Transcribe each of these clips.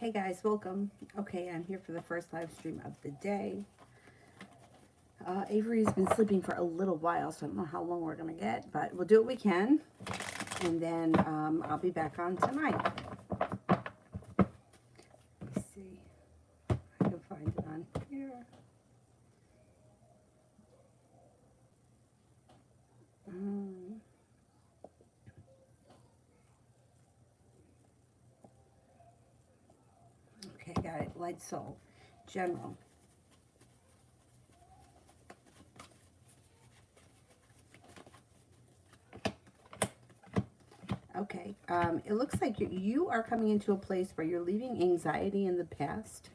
Hey guys, welcome. Okay, I'm here for the first live stream of the day. Avery's been sleeping for a little while, so I don't know how long we're going to get, but we'll do what we can. And then I'll be back on tonight. Let's see. I can find it on here. Okay, got it. Light Soul. General. Okay, it looks like you are coming into a place where you're leaving anxiety in the past.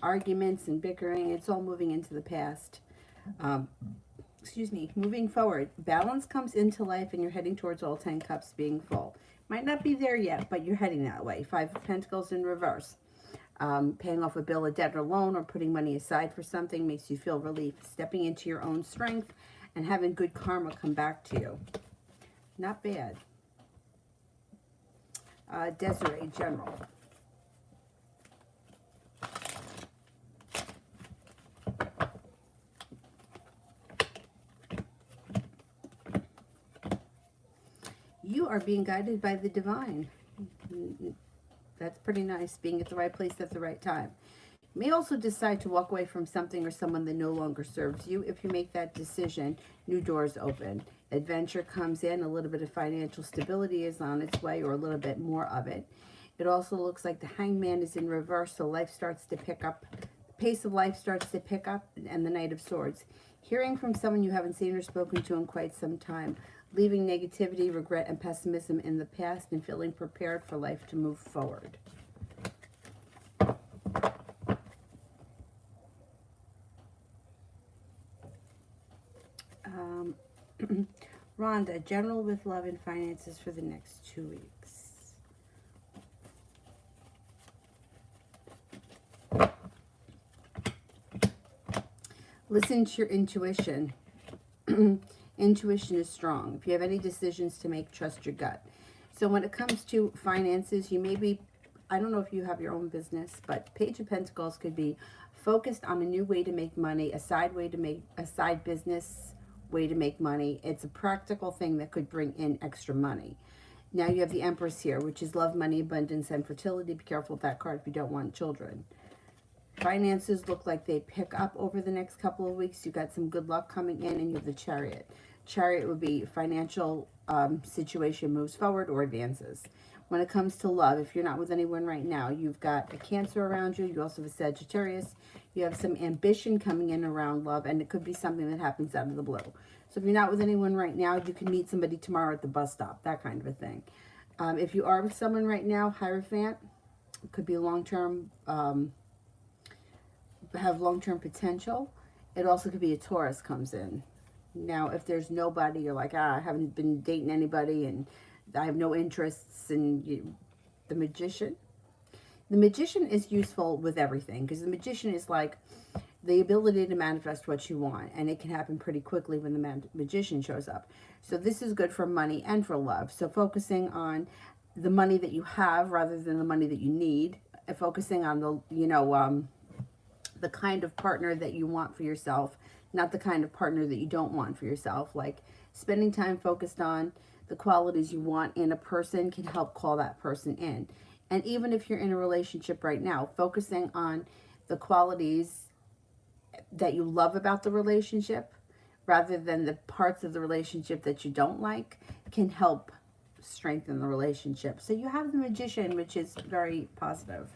Arguments and bickering, it's all moving into the past. Um, excuse me, moving forward, balance comes into life and you're heading towards all 10 cups being full. Might not be there yet, but you're heading that way. Five of Pentacles in reverse. Paying off a bill, a debt, or loan, or putting money aside for something makes you feel relief. Stepping into your own strength and having good karma come back to you. Not bad. Desiree, General. You are being guided by the divine. That's pretty nice, being at the right place at the right time. You may also decide to walk away from something or someone that no longer serves you. If you make that decision, new doors open. Adventure comes in, a little bit of financial stability is on its way, or a little bit more of it. It also looks like the Hangman is in reverse, so life starts to pick up. The pace of life starts to pick up, and the Knight of Swords. Hearing from someone you haven't seen or spoken to in quite some time. Leaving negativity, regret, and pessimism in the past and feeling prepared for life to move forward. Rhonda, general with love and finances for the next 2 weeks. Listen to your intuition. Intuition is strong. If you have any decisions to make, trust your gut. So when it comes to finances, you may be, I don't know if you have your own business, but Page of Pentacles could be focused on a new way to make money, a side business way to make money. It's a practical thing that could bring in extra money. Now you have the Empress here, which is love, money, abundance, and fertility. Be careful with that card if you don't want children. Finances look like they pick up over the next couple of weeks. You got some good luck coming in, and you have the Chariot. Chariot would be financial situation moves forward or advances. When it comes to love, if you're not with anyone right now, you've got a Cancer around you. You also have a Sagittarius. You have some ambition coming in around love, and it could be something that happens out of the blue. So if you're not with anyone right now, you can meet somebody tomorrow at the bus stop, that kind of a thing. If you are with someone right now, Hierophant, it could be long-term, have long-term potential. It also could be a Taurus comes in. Now, if there's nobody, you're like, I haven't been dating anybody and I have no interests in you. The Magician. The Magician is useful with everything because the Magician is like the ability to manifest what you want, and it can happen pretty quickly when the Magician shows up. So this is good for money and for love. So focusing on the money that you have rather than the money that you need, and focusing on the kind of partner that you want for yourself, not the kind of partner that you don't want for yourself. Like spending time focused on the qualities you want in a person can help call that person in. And even if you're in a relationship right now, focusing on the qualities that you love about the relationship rather than the parts of the relationship that you don't like can help strengthen the relationship. So you have the Magician, which is very positive.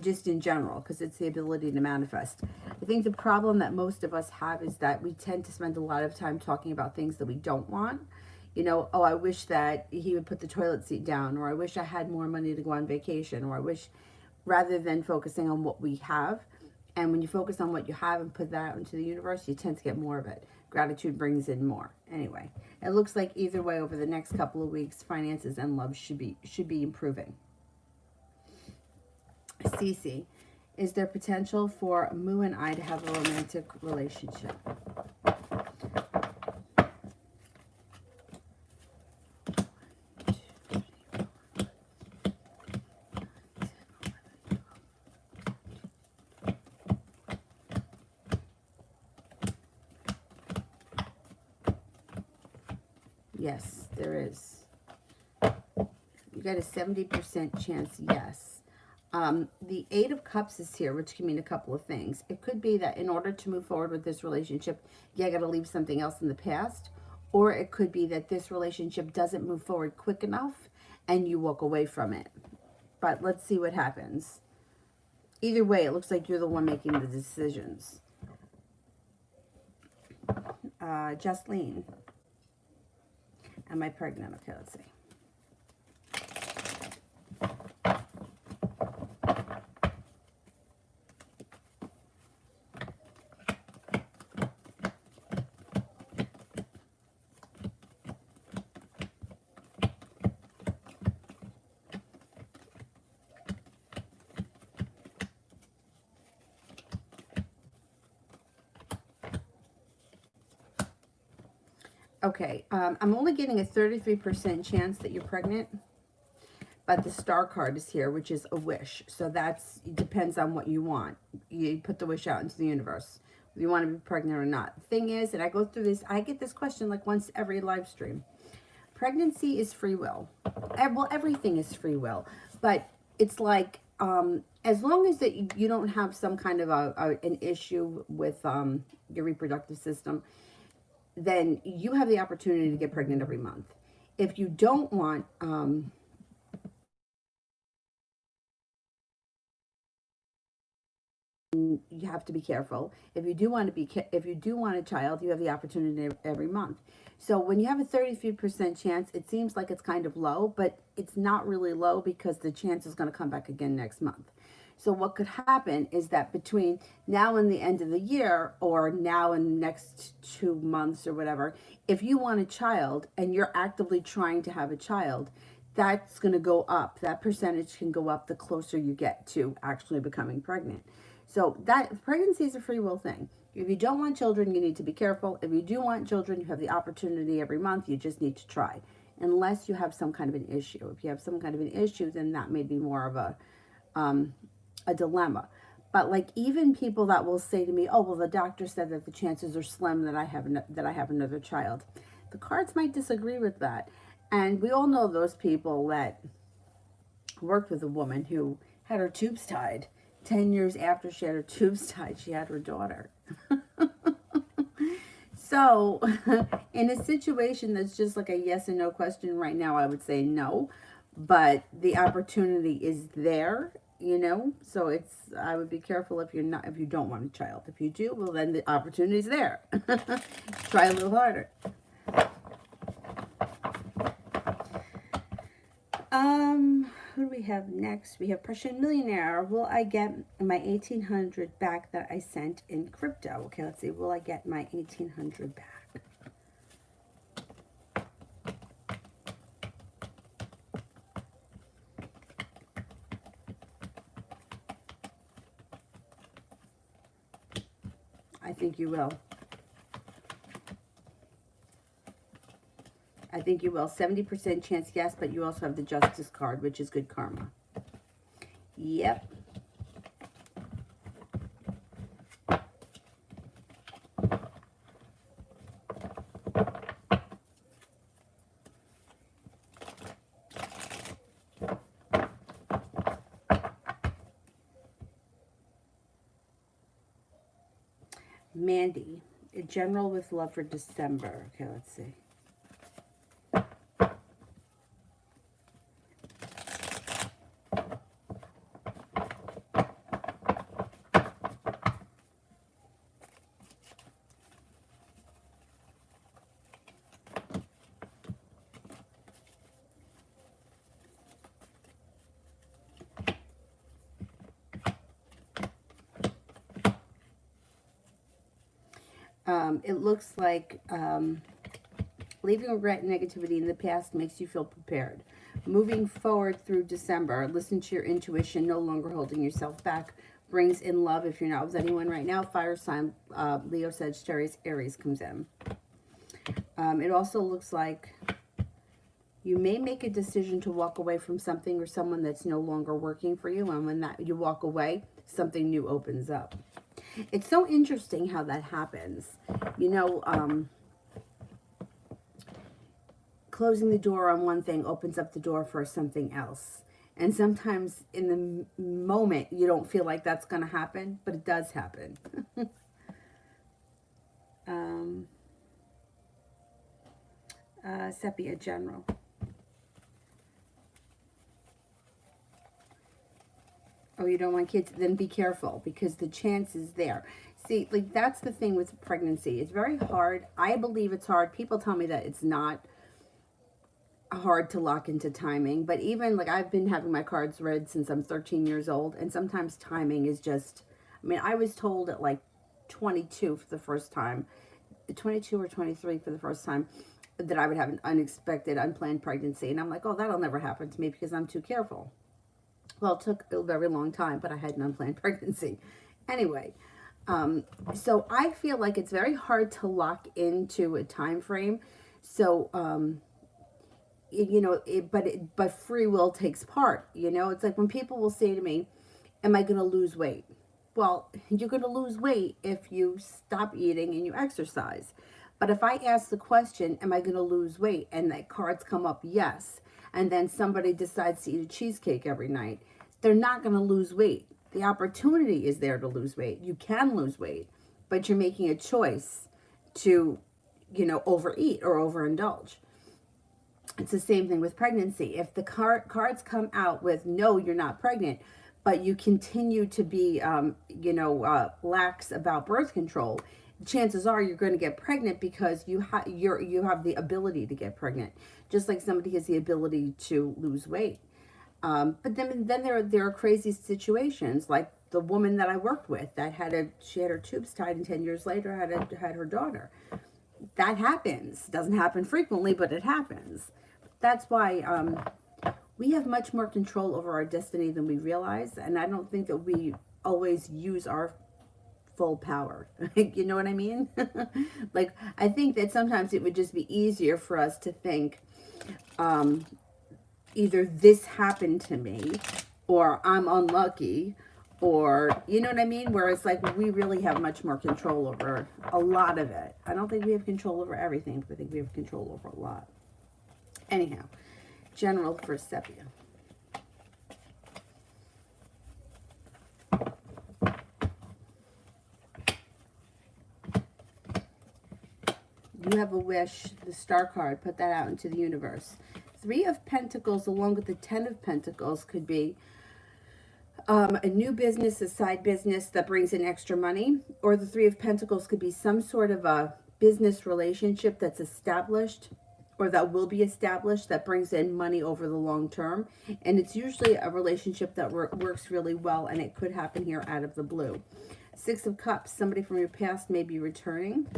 Just in general, because it's the ability to manifest. I think the problem that most of us have is that we tend to spend a lot of time talking about things that we don't want. You know, oh, I wish that he would put the toilet seat down, or I wish I had more money to go on vacation, or I wish, rather than focusing on what we have. And when you focus on what you have and put that out into the universe, you tend to get more of it. Gratitude brings in more. Anyway, it looks like either way over the next couple of weeks, finances and love should be improving. Cece, is there potential for Moo and I to have a romantic relationship? Yes, there is. You got a 70% chance, yes. The Eight of Cups is here, which can mean a couple of things. It could be that in order to move forward with this relationship, you got to leave something else in the past. Or it could be that this relationship doesn't move forward quick enough and you walk away from it. But let's see what happens. Either way, it looks like you're the one making the decisions. Justine. Am I pregnant? Okay, let's see. Okay, I'm only getting a 33% chance that you're pregnant, but the Star card is here, which is a wish. So that's, it depends on what you want. You put the wish out into the universe, whether you want to be pregnant or not. The thing is, and I go through this, I get this question like once every live stream. Pregnancy is free will. Well, everything is free will, but it's like, as long as that you don't have some kind of an issue with your reproductive system, then you have the opportunity to get pregnant every month. If you don't want, you have to be careful. If you do want a child, you have the opportunity every month. So when you have a 33% chance, it seems like it's kind of low, but it's not really low because the chance is going to come back again next month. So what could happen is that between now and the end of the year, or now and the next 2 months or whatever, if you want a child and you're actively trying to have a child, that's going to go up. That percentage can go up the closer you get to actually becoming pregnant. So that pregnancy is a free will thing. If you don't want children, you need to be careful. If you do want children, you have the opportunity every month. You just need to try, unless you have some kind of an issue. If you have some kind of an issue, then that may be more of a dilemma. But like even people that will say to me, "Oh, well, the doctor said that the chances are slim that I have another child." The cards might disagree with that, and we all know those people that worked with a woman who had her tubes tied. 10 years after she had her tubes tied, she had her daughter. So, in a situation that's just like a yes and no question right now, I would say no. But the opportunity is there, you know. So I would be careful if you don't want a child. If you do, well then the opportunity is there. Try a little harder. Who do we have next? We have Prussian Millionaire. Will I get my 1800 back that I sent in crypto? Okay, let's see. Will I get my 1800 back? I think you will. I think you will. 70% chance, yes, but you also have the Justice card, which is good karma. Yep. Mandy, a general with love for December. Okay, let's see. It looks like leaving regret and negativity in the past makes you feel prepared. Moving forward through December, listen to your intuition, no longer holding yourself back. Brings in love if you're not with anyone right now. Fire sign, Leo, Sagittarius, Aries comes in. It also looks like you may make a decision to walk away from something or someone that's no longer working for you. And when you walk away, something new opens up. It's so interesting how that happens. You know, closing the door on one thing opens up the door for something else. And sometimes in the moment, you don't feel like that's going to happen, but it does happen. Sepia General. Oh, you don't want kids? Then be careful, because the chance is there. See, like, that's the thing with pregnancy. It's very hard. I believe it's hard. People tell me that it's not hard to lock into timing, but even like I've been having my cards read since I'm 13 years old, and sometimes timing is just, I mean, I was told at like 22 for the first time, 22 or 23 for the first time, that I would have an unexpected, unplanned pregnancy, and I'm like, oh, that'll never happen to me because I'm too careful. Well, it took a very long time, but I had an unplanned pregnancy. Anyway, so I feel like it's very hard to lock into a time frame. So, you know, but free will takes part. You know, it's like when people will say to me, am I going to lose weight? Well, you're going to lose weight if you stop eating and you exercise. But if I ask the question, am I going to lose weight? And the cards come up, yes. And then somebody decides to eat a cheesecake every night, they're not going to lose weight. The opportunity is there to lose weight. You can lose weight, but you're making a choice to, you know, overeat or overindulge. It's the same thing with pregnancy. If the cards come out with, no, you're not pregnant, but you continue to be, lax about birth control, chances are you're going to get pregnant because you have the ability to get pregnant, just like somebody has the ability to lose weight. But then there are crazy situations, like the woman that I worked with that she had her tubes tied, and 10 years later had her daughter. That happens. Doesn't happen frequently, but it happens. That's why we have much more control over our destiny than we realize, and I don't think that we always use our full power. You know what I mean? Like, I think that sometimes it would just be easier for us to think, either this happened to me, or I'm unlucky, or, you know what I mean? Whereas, like, we really have much more control over a lot of it. I don't think we have control over everything, but I think we have control over a lot. Anyhow, General for Sepia. You have a wish, the Star card, put that out into the universe. 3 of Pentacles along with the 10 of Pentacles could be a new business, a side business that brings in extra money, or the 3 of Pentacles could be some sort of a business relationship that's established, or that will be established, that brings in money over the long term. And it's usually a relationship that works really well, and it could happen here out of the blue. 6 of Cups, somebody from your past may be returning.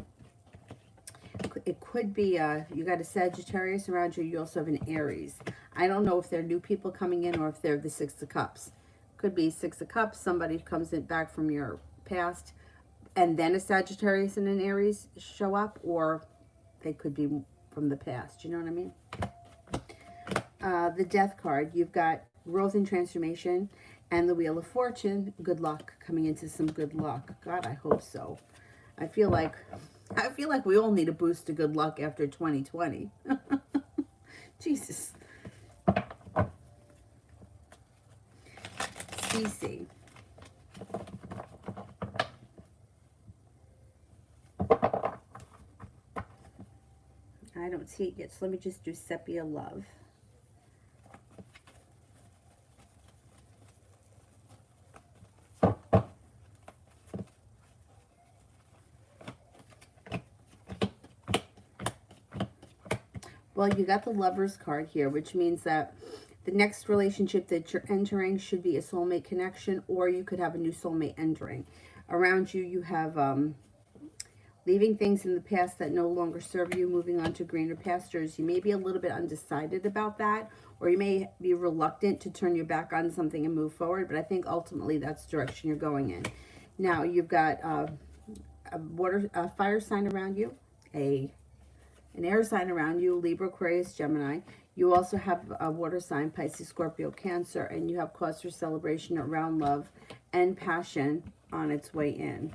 It could be, you got a Sagittarius around you. You also have an Aries. I don't know if they're new people coming in or if they're the 6 of Cups. Could be 6 of Cups, somebody comes in back from your past, and then a Sagittarius and an Aries show up, or they could be from the past. You know what I mean? The Death card, you've got growth and transformation, and the Wheel of Fortune. Good luck, coming into some good luck. God, I hope so. I feel like we all need a boost to good luck after 2020. Jesus. CC. I don't see it yet, so let me just do Sepia Love. Well, you got the Lovers card here, which means that the next relationship that you're entering should be a soulmate connection, or you could have a new soulmate entering. Around you, you have leaving things in the past that no longer serve you, moving on to greener pastures. You may be a little bit undecided about that, or you may be reluctant to turn your back on something and move forward, but I think ultimately that's the direction you're going in. Now, you've got a fire sign around you, an air sign around you, Libra, Aquarius, Gemini. You also have a water sign, Pisces, Scorpio, Cancer, and you have cause for celebration around love and passion on its way in,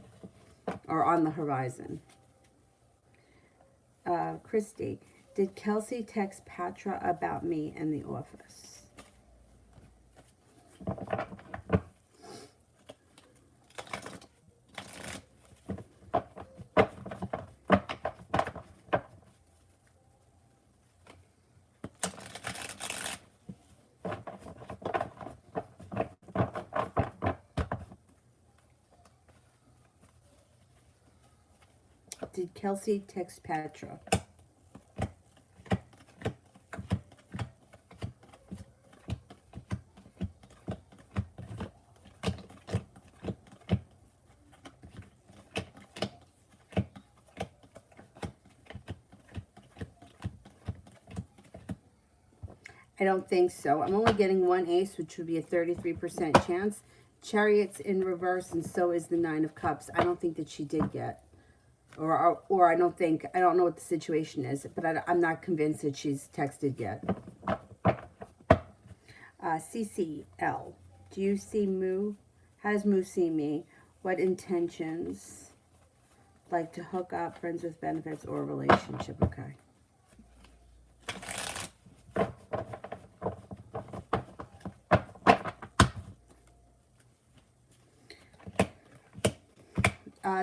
or on the horizon. Christy, Did Kelsey text Patra about me in the office? Did Kelsey text Patra? I don't think so. I'm only getting one ace, which would be a 33% chance. Chariot's in reverse, and so is the Nine of Cups. I don't think that she did get. Or I don't know what the situation is, but I'm not convinced that she's texted yet. CCL. Do you see Moo? Has Moo seen me? What intentions? Like to hook up, friends with benefits, or a relationship? Okay.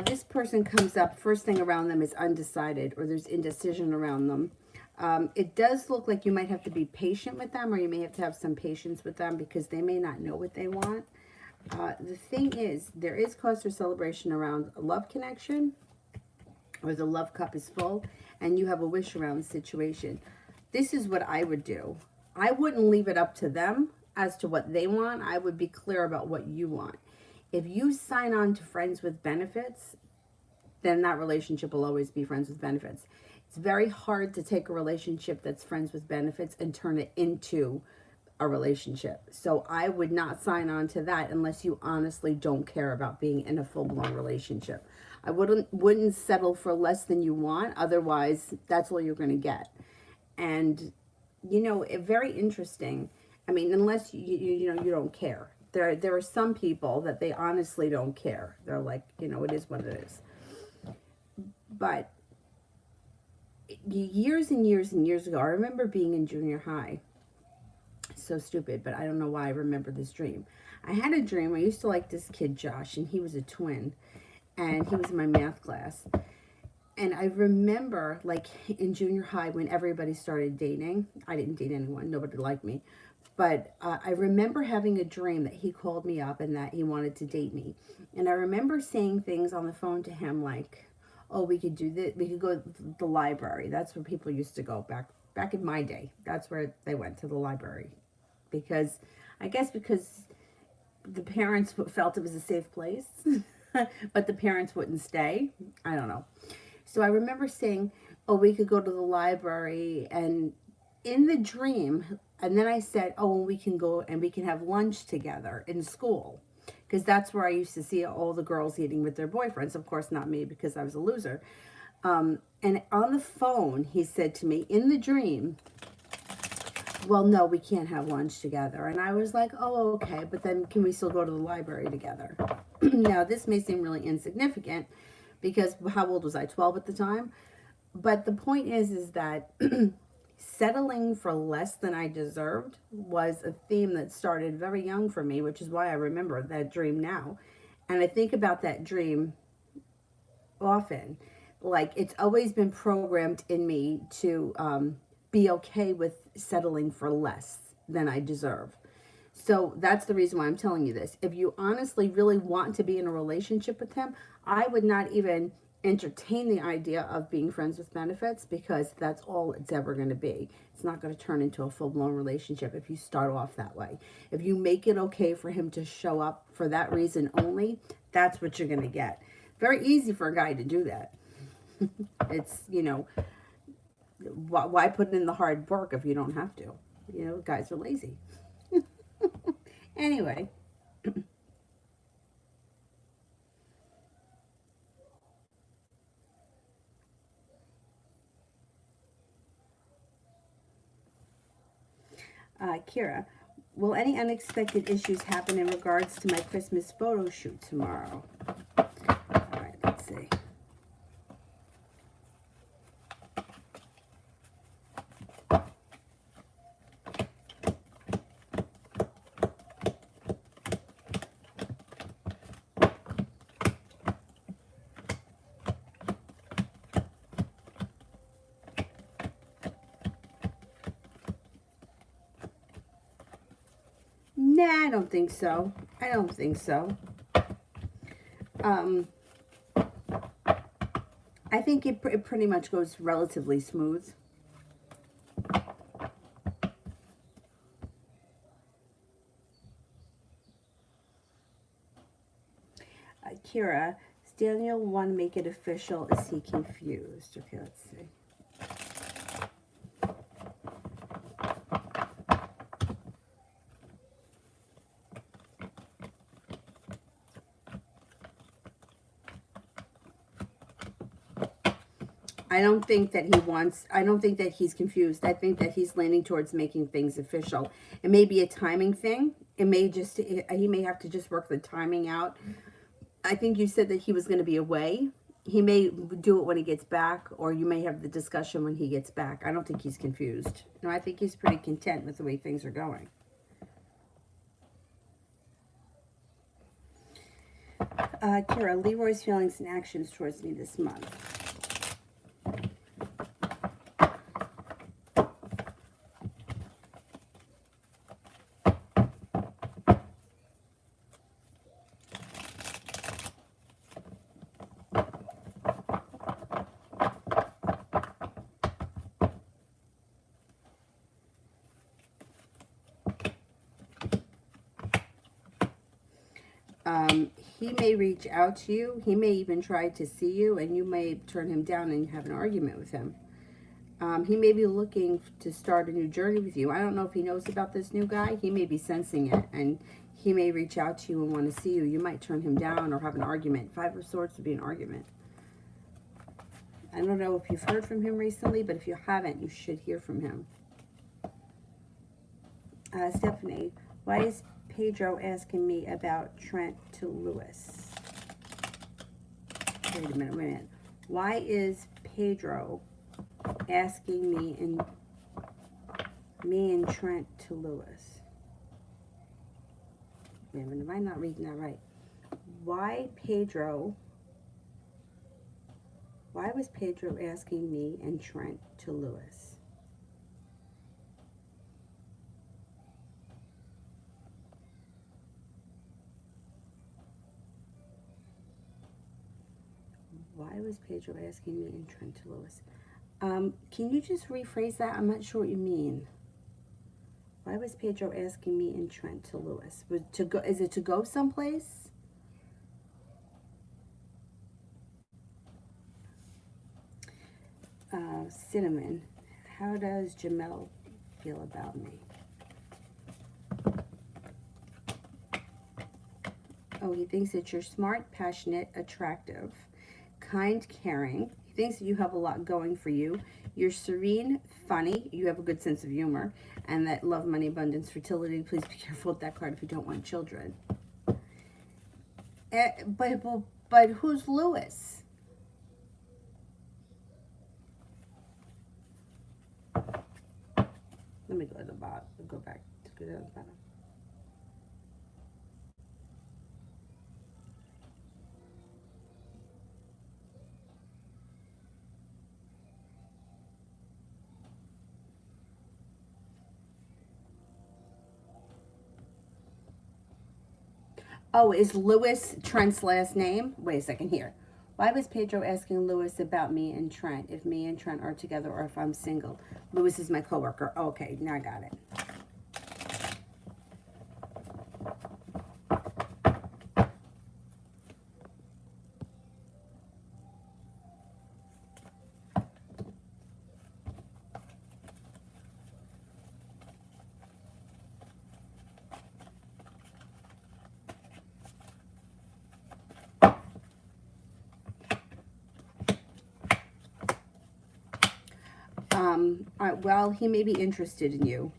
This person comes up, first thing around them is undecided, or there's indecision around them. It does look like you might have to be patient with them, or you may have to have some patience with them because they may not know what they want. The thing is, there is cause for celebration around a love connection, or the love cup is full, and you have a wish around the situation. This is what I would do. I wouldn't leave it up to them as to what they want. I would be clear about what you want. If you sign on to friends with benefits, then that relationship will always be friends with benefits. It's very hard to take a relationship that's friends with benefits and turn it into a relationship. So I would not sign on to that unless you honestly don't care about being in a full-blown relationship. I wouldn't settle for less than you want. Otherwise, that's all you're going to get. And, you know, very interesting. I mean, unless you don't care. There are some people that they honestly don't care. They're like, you know, it is what it is. But years and years and years ago, I remember being in junior high. So stupid, but I don't know why I remember this dream. I had a dream. I used to like this kid, Josh, and he was a twin. And he was in my math class. And I remember, like, in junior high when everybody started dating. I didn't date anyone. Nobody liked me. But I remember having a dream that he called me up and that he wanted to date me. And I remember saying things on the phone to him like, oh, we could do this. We could go to the library. That's where people used to go back in my day. That's where they went, to the library. Because the parents felt it was a safe place. But the parents wouldn't stay. I don't know. So I remember saying, oh, we could go to the library. And in the dream, and then I said, oh, we can go and we can have lunch together in school. Because that's where I used to see all the girls eating with their boyfriends. Of course, not me, because I was a loser. And on the phone, he said to me, in the dream, well, no, we can't have lunch together. And I was like, oh, okay, but then can we still go to the library together? Now, this may seem really insignificant because how old was I? 12 at the time? But the point is that settling for less than I deserved was a theme that started very young for me, which is why I remember that dream now. And I think about that dream often. Like, it's always been programmed in me to be okay with settling for less than I deserve. So that's the reason why I'm telling you this. If you honestly really want to be in a relationship with him, I would not even entertain the idea of being friends with benefits, because that's all it's ever going to be. It's not going to turn into a full-blown relationship if you start off that way. If you make it okay for him to show up for that reason only, that's what you're going to get. Very easy for a guy to do that. It's, you know, why put in the hard work if you don't have to? You know, guys are lazy. Anyway. Kira, will any unexpected issues happen in regards to my Christmas photo shoot tomorrow? All right, let's see. don't think so. I don't think so. I think it pretty much goes relatively smooth. Kira, does Daniel want to make it official? Is he confused? Okay, let's see. I don't think that I don't think that he's confused. I think that he's leaning towards making things official. It may be a timing thing. He may have to just work the timing out. I think you said that he was going to be away. He may do it when he gets back, or you may have the discussion when he gets back. I don't think he's confused. No, I think he's pretty content with the way things are going. Kira, Leroy's feelings and actions towards me this month. He may reach out to you. He may even try to see you, and you may turn him down and have an argument with him. He may be looking to start a new journey with you. I don't know if he knows about this new guy. He may be sensing it, and he may reach out to you and want to see you. You might turn him down or have an argument. Five of Swords would be an argument. I don't know if you've heard from him recently, but if you haven't, you should hear from him. Stephanie, why is Pedro asking me about Trent to Lewis? Wait a minute. Why is Pedro asking me and Trent to Lewis? Wait a minute, am I not reading that right? Why was Pedro asking me and Trent to Lewis? Why was Pedro asking me and Trent to Lewis? Can you just rephrase that? I'm not sure what you mean. Why was Pedro asking me and Trent to Lewis? Is it to go someplace? Cinnamon, how does Jamel feel about me? Oh, he thinks that you're smart, passionate, attractive, kind, caring. He thinks that you have a lot going for you. You're serene, funny, you have a good sense of humor, and that love, money, abundance, fertility. Please be careful with that card if you don't want children. But who's Lewis? Let me go to the bottom. Go back to the bottom. Oh, is Lewis Trent's last name? Wait a second here. Why was Pedro asking Lewis about me and Trent, if me and Trent are together or if I'm single? Lewis is my coworker. Okay, now I got it. Well, he may be interested in you.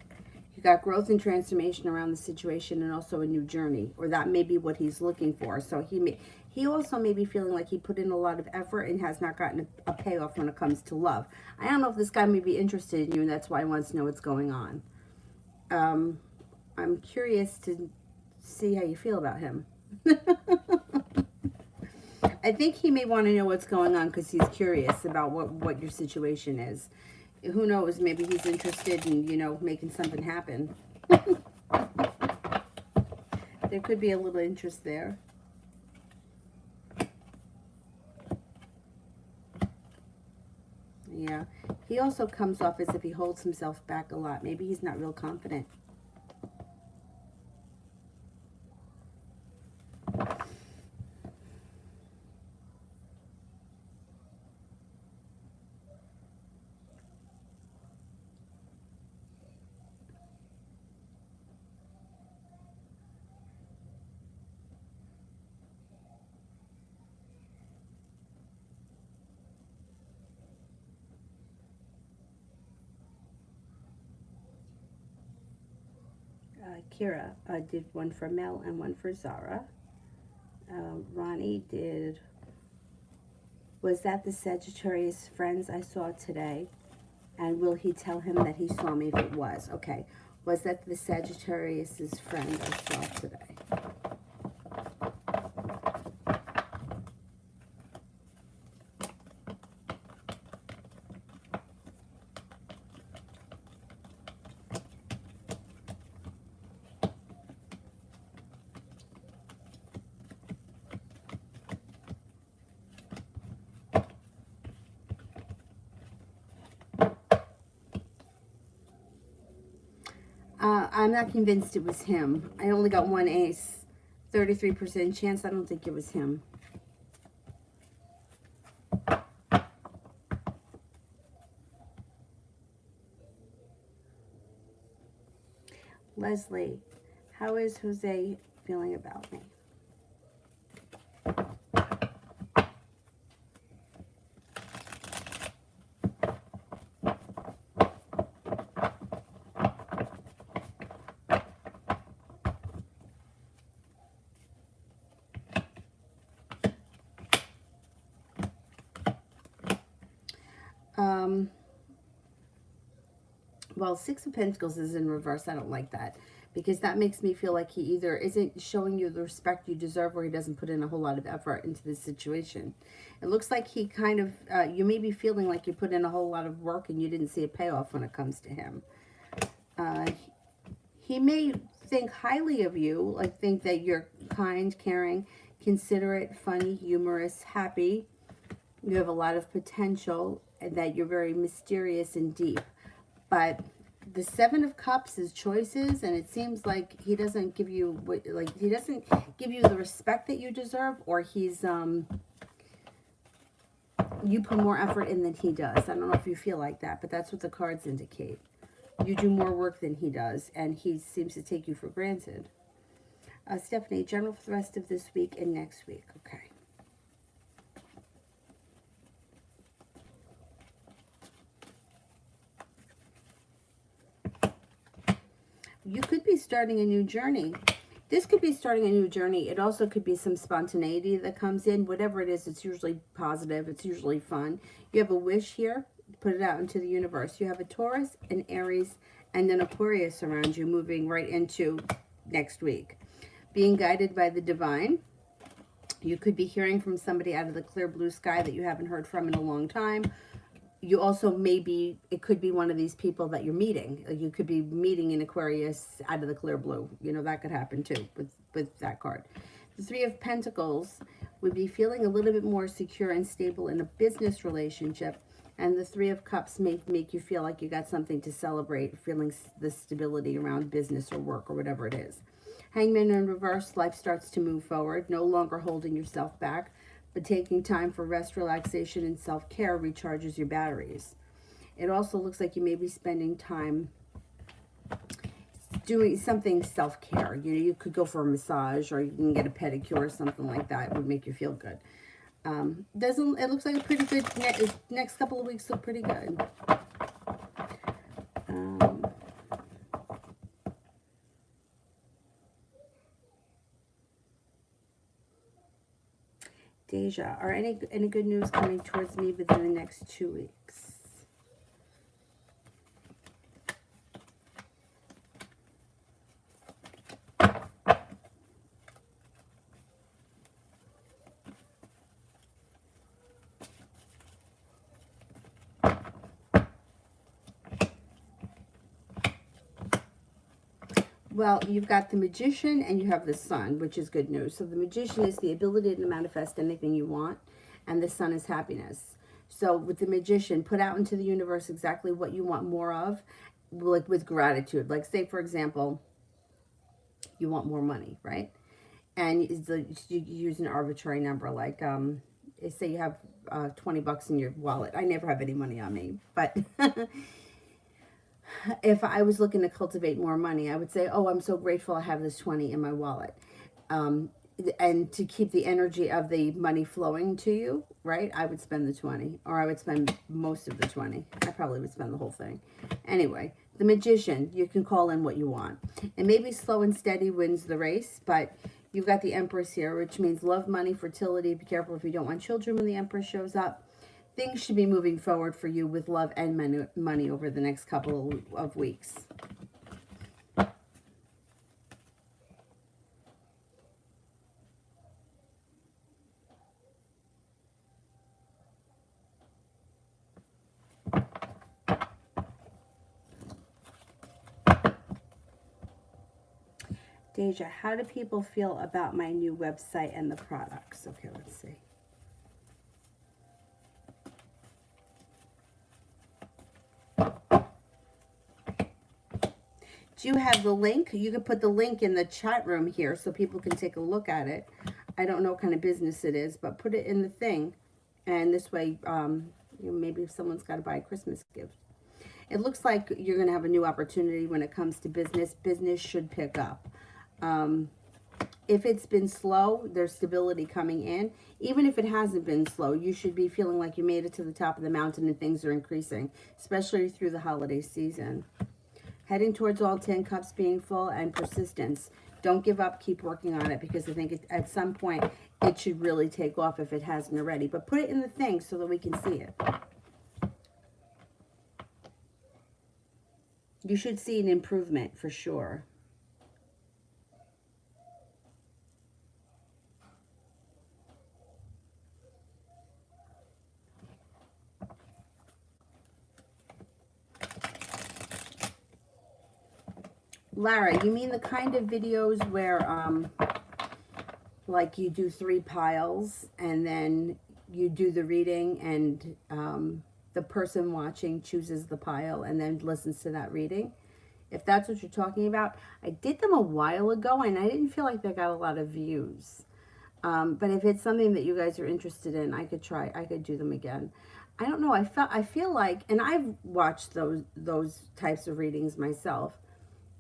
You got growth and transformation around the situation and also a new journey, or that may be what he's looking for. So he also may be feeling like he put in a lot of effort and has not gotten a payoff when it comes to love. I don't know if this guy may be interested in you, and that's why he wants to know what's going on. I'm curious to see how you feel about him. I think he may want to know what's going on because he's curious about what your situation is. Who knows, maybe he's interested in, making something happen. There could be a little interest there. Yeah. He also comes off as if he holds himself back a lot. Maybe he's not real confident. Kira did one for Mel and one for Zara. Ronnie did, was that the Sagittarius friends I saw today? And will he tell him that he saw me if it was? Okay. Was that the Sagittarius's friend I saw today? I'm not convinced it was him. I only got one ace. 33% chance. I don't think it was him. Leslie, how is Jose feeling about me? Well, Six of Pentacles is in reverse. I don't like that because that makes me feel like he either isn't showing you the respect you deserve or he doesn't put in a whole lot of effort into this situation. It looks like he kind of, you may be feeling like you put in a whole lot of work and you didn't see a payoff when it comes to him. He may think highly of you, like think that you're kind, caring, considerate, funny, humorous, happy. You have a lot of potential and that you're very mysterious and deep. But the Seven of Cups is choices, and it seems like he doesn't give you he doesn't give you the respect that you deserve, or he's you put more effort in than he does. I don't know if you feel like that, but that's what the cards indicate. You do more work than he does, and he seems to take you for granted. Stephanie, general for the rest of this week and next week. Okay. You could be starting a new journey. This could be starting a new journey. It also could be some spontaneity that comes in. Whatever it is, it's usually positive. It's usually fun. You have a wish here. Put it out into the universe. You have a Taurus, an Aries, and an Aquarius around you moving right into next week. Being guided by the divine. You could be hearing from somebody out of the clear blue sky that you haven't heard from in a long time. You also maybe, it could be one of these people that you're meeting. You could be meeting an Aquarius out of the clear blue. You know, that could happen too with that card. The Three of Pentacles would be feeling a little bit more secure and stable in a business relationship. And the Three of Cups may make you feel like you got something to celebrate, feeling the stability around business or work or whatever it is. Hangman in reverse, life starts to move forward, no longer holding yourself back, but taking time for rest, relaxation, and self-care recharges your batteries. It also looks like you may be spending time doing something self-care. You know, you could go for a massage or you can get a pedicure or something like that. It would make you feel good. It looks like a pretty good, next couple of weeks look pretty good. Deja, are any good news coming towards me within the next 2 weeks? Well, you've got the Magician and you have the Sun, which is good news. So the Magician is the ability to manifest anything you want, and the Sun is happiness. So with the Magician, put out into the universe exactly what you want more of, like with gratitude. Like say, for example, you want more money, right? And you use an arbitrary number, like say you have $20 in your wallet. I never have any money on me, but if I was looking to cultivate more money, I would say, oh, I'm so grateful I have this 20 in my wallet. Um, and to keep the energy of the money flowing to you, right, I would spend the 20, or I would spend most of the 20. I probably would spend the whole thing. Anyway, the Magician, you can call in what you want. And maybe slow and steady wins the race, but you've got the Empress here, which means love, money, fertility. Be careful if you don't want children when the Empress shows up. Things should be moving forward for you with love and money over the next couple of weeks. Deja, how do people feel about my new website and the products? Okay, let's see. Do you have the link? You can put the link in the chat room here so people can take a look at it. I don't know what kind of business it is, but put it in the thing. And this way, maybe if someone's got to buy a Christmas gift. It looks like you're going to have a new opportunity when it comes to business. Business should pick up. If it's been slow, there's stability coming in. Even if it hasn't been slow, you should be feeling like you made it to the top of the mountain and things are increasing, especially through the holiday season. Heading towards all 10 cups being full and persistence. Don't give up. Keep working on it, because I think at some point it should really take off if it hasn't already. But put it in the thing so that we can see it. You should see an improvement for sure. Lara, you mean the kind of videos where, like you do 3 piles and then you do the reading and the person watching chooses the pile and then listens to that reading? If that's what you're talking about, I did them a while ago and I didn't feel like they got a lot of views. But if it's something that you guys are interested in, I could do them again. I don't know. I feel like, and I've watched those types of readings myself,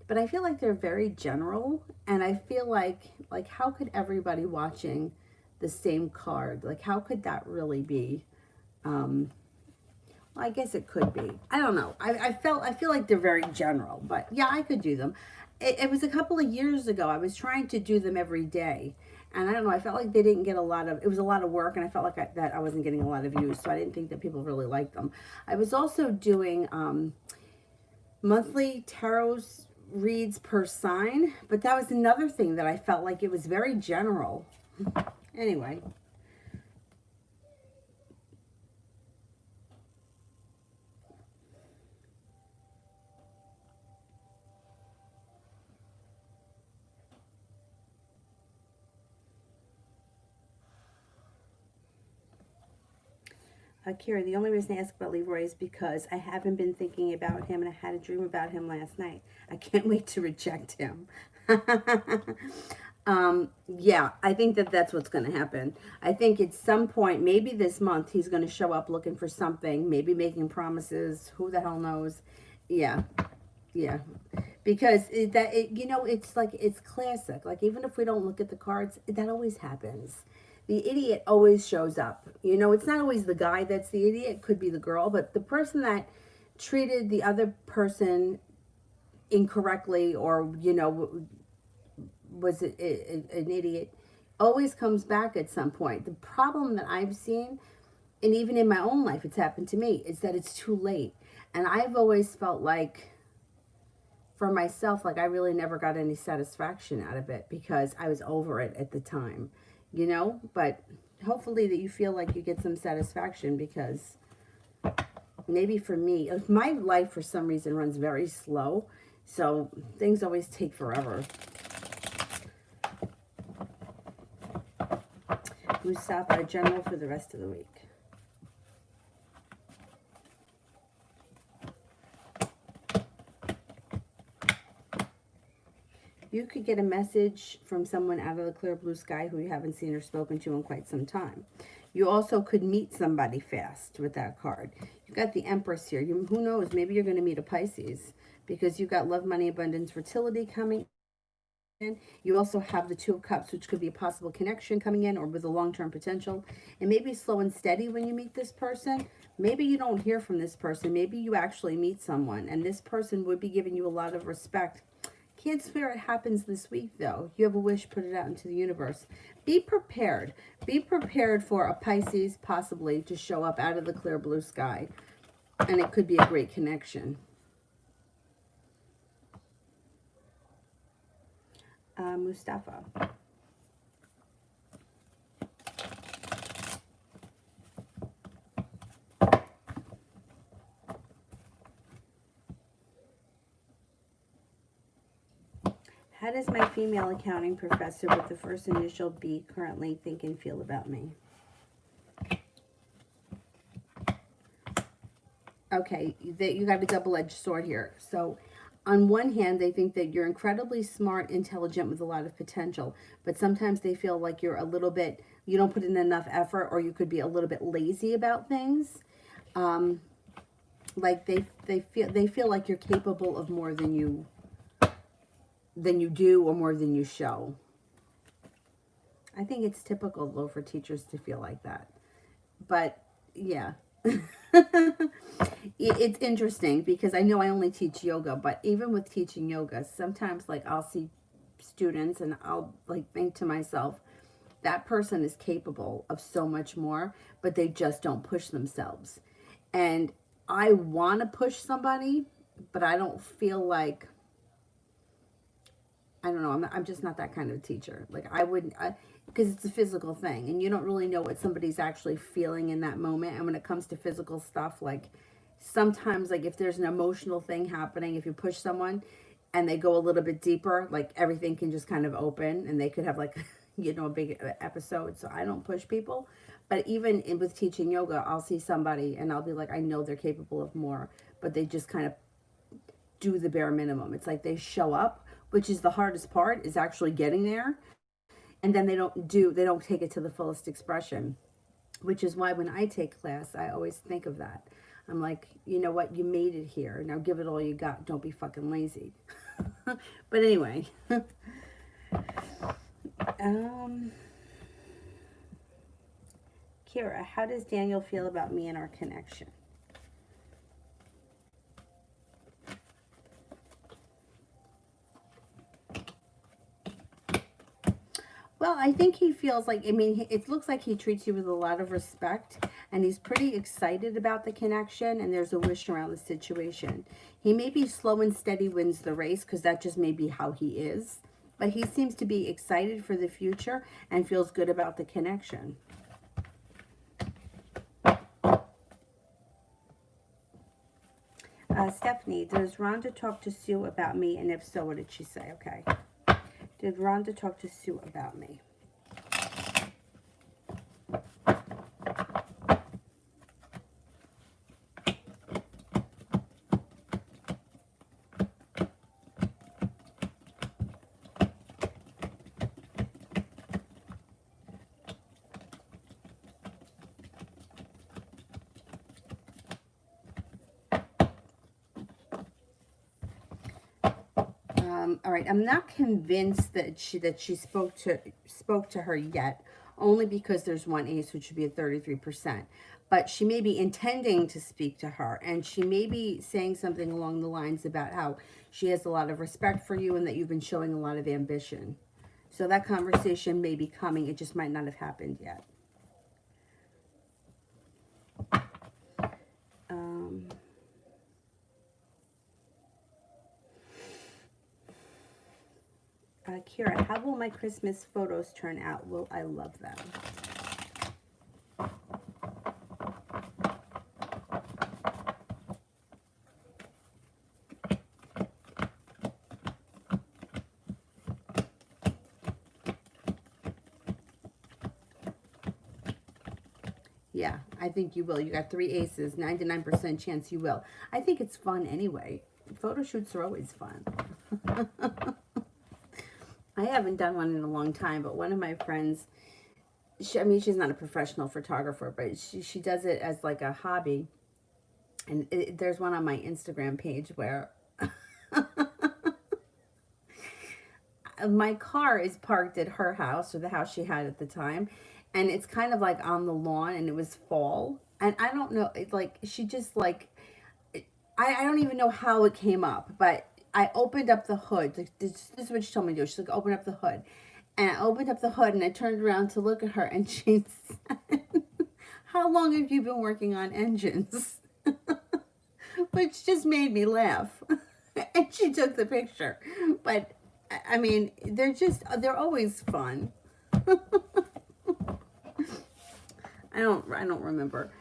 but I feel like they're very general, and I feel like how could everybody watching the same card, like how could that really be? Well, I guess it could be. I don't know. I feel like they're very general, but yeah, I could do them. It was a couple of years ago. I was trying to do them every day, and I don't know. I felt like they didn't get a lot of. It was a lot of work, and I felt like that I wasn't getting a lot of views, so I didn't think that people really liked them. I was also doing monthly tarot reads per sign, but that was another thing that I felt like it was very general. Anyway. Kira, the only reason I ask about Leroy is because I haven't been thinking about him and I had a dream about him last night. I can't wait to reject him. Yeah, I think that that's what's going to happen. I think at some point, maybe this month, he's going to show up looking for something, maybe making promises. Who the hell knows? Yeah, yeah. Because it's like, it's classic. Like, even if we don't look at the cards, that always happens. The idiot always shows up. It's not always the guy that's the idiot. It could be the girl, but the person that treated the other person incorrectly, or was an idiot, always comes back at some point. The problem that I've seen, and even in my own life, it's happened to me, is that it's too late. And I've always felt like, for myself, like I really never got any satisfaction out of it because I was over it at the time, but hopefully that you feel like you get some satisfaction, because maybe for me, my life for some reason runs very slow. So things always take forever. Mustafa, general for the rest of the week. You could get a message from someone out of the clear blue sky who you haven't seen or spoken to in quite some time. You also could meet somebody fast with that card. You've got the Empress here. Who knows? Maybe you're going to meet a Pisces because you've got love, money, abundance, fertility coming in. You also have the Two of Cups, which could be a possible connection coming in or with a long-term potential. And maybe slow and steady when you meet this person. Maybe you don't hear from this person. Maybe you actually meet someone and this person would be giving you a lot of respect. Can't swear it happens this week, though. You have a wish, put it out into the universe. Be prepared. Be prepared for a Pisces, possibly, to show up out of the clear blue sky. And it could be a great connection. Mustafa. How does my female accounting professor with the first initial B currently think and feel about me? Okay, you got a double-edged sword here. So on one hand, they think that you're incredibly smart, intelligent, with a lot of potential. But sometimes they feel like you're a little bit, you don't put in enough effort, or you could be a little bit lazy about things. Like they feel like you're capable of more than you do or more than you show. I think it's typical, though, for teachers to feel like that. But, yeah. It's interesting because I know I only teach yoga, but even with teaching yoga, sometimes, like, I'll see students and I'll, like, think to myself, that person is capable of so much more, but they just don't push themselves. And I want to push somebody, but I don't feel like, I don't know, I'm just not that kind of teacher. Like, I wouldn't, because it's a physical thing, and you don't really know what somebody's actually feeling in that moment. And when it comes to physical stuff, like, sometimes, like, if there's an emotional thing happening, if you push someone and they go a little bit deeper, like, everything can just kind of open, and they could have, like, you know, a big episode. So I don't push people. But even with teaching yoga, I'll see somebody, and I'll be like, I know they're capable of more, but they just kind of do the bare minimum. It's like they show up, which is the hardest part, is actually getting there. And then they don't take it to the fullest expression, which is why when I take class, I always think of that. I'm like, you know what? You made it here. Now give it all you got. Don't be fucking lazy. But anyway. Kira, how does Daniel feel about me and our connection? Well, I think he feels like, I mean, it looks like he treats you with a lot of respect, and he's pretty excited about the connection, and there's a wish around the situation. He may be slow and steady wins the race, because that just may be how he is. But he seems to be excited for the future and feels good about the connection. Stephanie, does Rhonda talk to Sue about me? And if so, what did she say? Okay. Did Rhonda talk to Sue about me? All right, I'm not convinced that she spoke to her yet, only because there's one ace, which would be a 33%. But she may be intending to speak to her, and she may be saying something along the lines about how she has a lot of respect for you and that you've been showing a lot of ambition. So that conversation may be coming. It just might not have happened yet. Kira, how will my Christmas photos turn out? Will I love them? Yeah, I think you will. You got 3 aces, 99% chance you will. I think it's fun anyway. Photo shoots are always fun. I haven't done one in a long time, but one of my friends, I mean, she's not a professional photographer, but she does it as like a hobby. And there's one on my Instagram page where my car is parked at her house, or the house she had at the time, and it's kind of like on the lawn, and it was fall. And I don't know, it's like she just like, I don't even know how it came up, but I opened up the hood. Like, this is what she told me to do. She's like, open up the hood. And I opened up the hood and I turned around to look at her, and she said, how long have you been working on engines? Which just made me laugh. And she took the picture. But I mean, they're always fun. I don't remember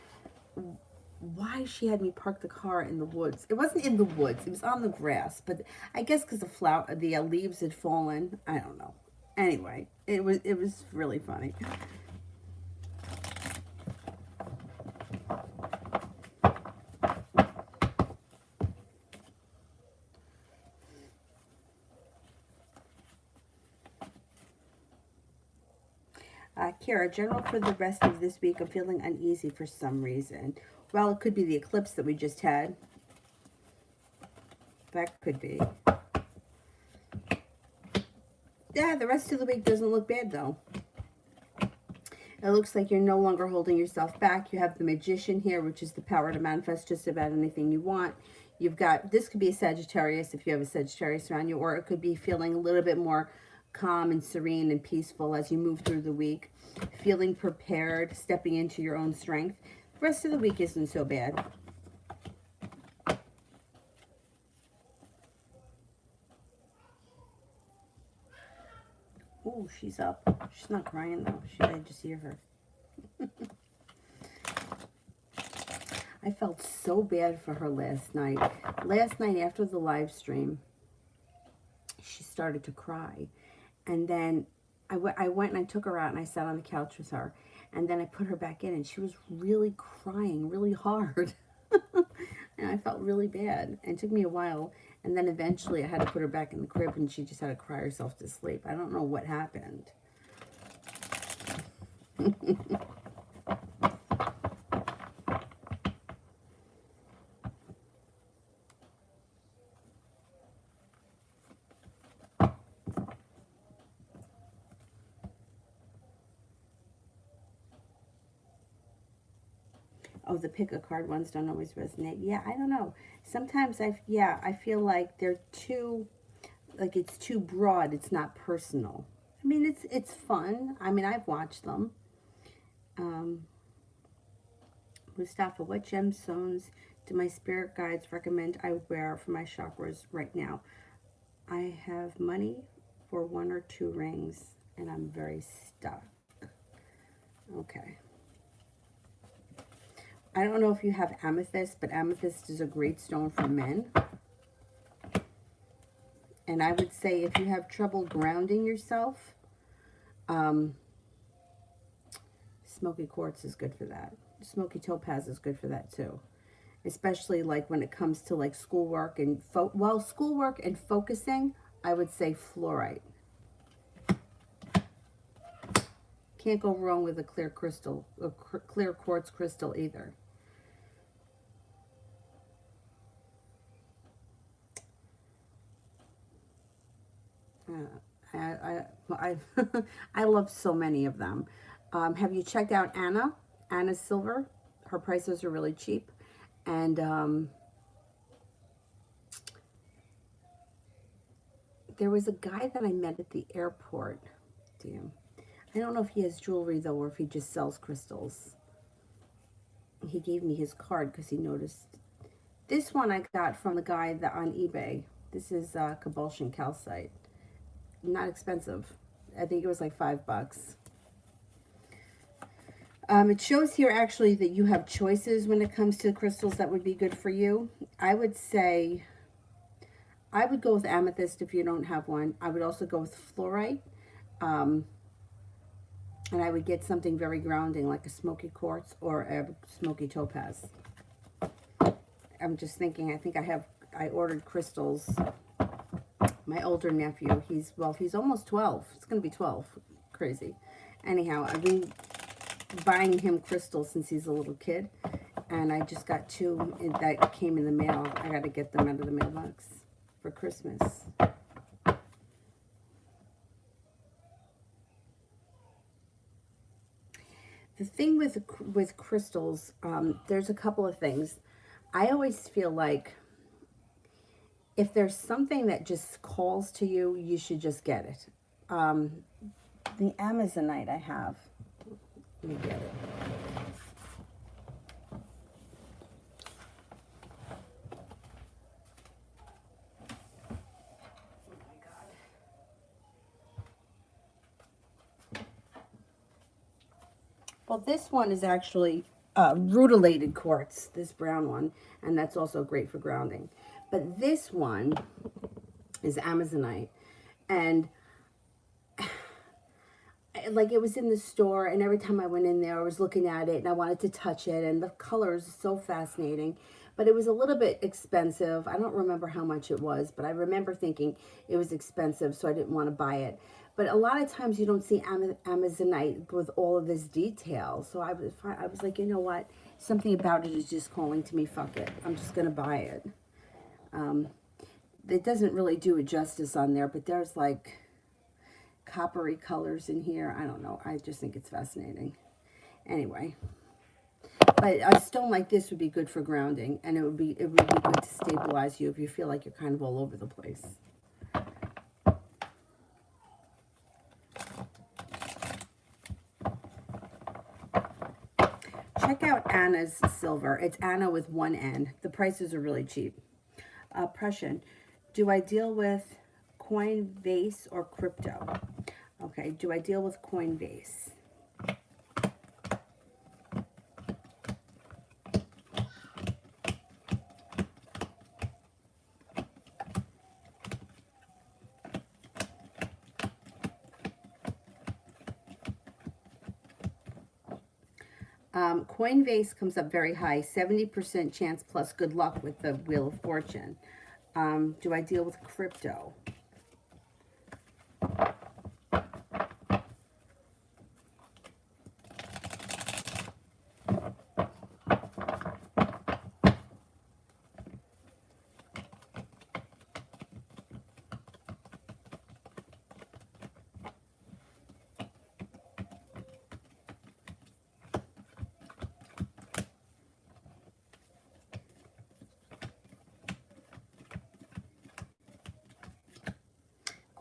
why she had me park the car in the woods. It wasn't in the woods. It was on the grass. But I guess because the leaves had fallen. I don't know. Anyway, it was really funny. Kara, general for the rest of this week, I'm feeling uneasy for some reason. Well, it could be the eclipse that we just had. That could be. Yeah, the rest of the week doesn't look bad, though. It looks like you're no longer holding yourself back. You have the Magician here, which is the power to manifest just about anything you want. You've got, this could be a Sagittarius if you have a Sagittarius around you, or it could be feeling a little bit more calm and serene and peaceful as you move through the week. Feeling prepared, stepping into your own strength. The rest of the week isn't so bad. Oh, she's up. She's not crying, though. I just hear her. I felt so bad for her last night. Last night after the live stream, she started to cry. And then I went and I took her out and I sat on the couch with her. And then I put her back in and she was really crying really hard. And I felt really bad. And it took me a while. And then eventually I had to put her back in the crib and she just had to cry herself to sleep. I don't know what happened. Oh, the pick a card ones don't always resonate. Yeah, I don't know. Sometimes I feel like they're too, like it's too broad. It's not personal. I mean, it's fun. I mean, I've watched them. Mustafa, what gemstones do my spirit guides recommend I wear for my chakras right now? I have money for 1 or 2 rings, and I'm very stuck. Okay. I don't know if you have amethyst, but amethyst is a great stone for men. And I would say if you have trouble grounding yourself, smoky quartz is good for that. Smoky topaz is good for that too. Especially like when it comes to like schoolwork and schoolwork and focusing, I would say fluorite. Can't go wrong with a clear crystal, a clear quartz crystal either. I love so many of them. Have you checked out Anna? Anna's Silver. Her prices are really cheap. And there was a guy that I met at the airport. Damn. I don't know if he has jewelry, though, or if he just sells crystals. He gave me his card because he noticed. This one I got from the guy on eBay. This is Cabochon calcite. Not expensive. I think it was like $5. It shows here actually that you have choices when it comes to crystals that would be good for you. I would say, I would go with amethyst if you don't have one. I would also go with fluorite. And I would get something very grounding, like a smoky quartz or a smoky topaz. I'm just thinking, I ordered crystals. My older nephew, he's almost 12. It's going to be 12. Crazy. Anyhow, I've been buying him crystals since he's a little kid. And I just got 2 that came in the mail. I got to get them out of the mailbox for Christmas. The thing with crystals, there's a couple of things. I always feel like if there's something that just calls to you, you should just get it. The Amazonite I have, let me get it. Well, this one is actually rutilated quartz, this brown one, and that's also great for grounding. But this one is Amazonite, and like it was in the store, and every time I went in there, I was looking at it, and I wanted to touch it, and the color is so fascinating. But it was a little bit expensive. I don't remember how much it was, but I remember thinking it was expensive, so I didn't want to buy it. But a lot of times you don't see Amazonite with all of this detail. So I was like, you know what? Something about it is just calling to me. Fuck it. I'm just going to buy it. It doesn't really do it justice on there, but there's like coppery colors in here. I don't know. I just think it's fascinating. Anyway. But a stone like this would be good for grounding, and it would be good to stabilize you if you feel like you're kind of all over the place. Check out Anna's silver. It's Anna with 1 N. The prices are really cheap. Prussian. Do I deal with Coinbase or crypto? Okay, do I deal with Coinbase? Coinbase comes up very high, 70% chance plus good luck with the Wheel of Fortune. Do I deal with crypto?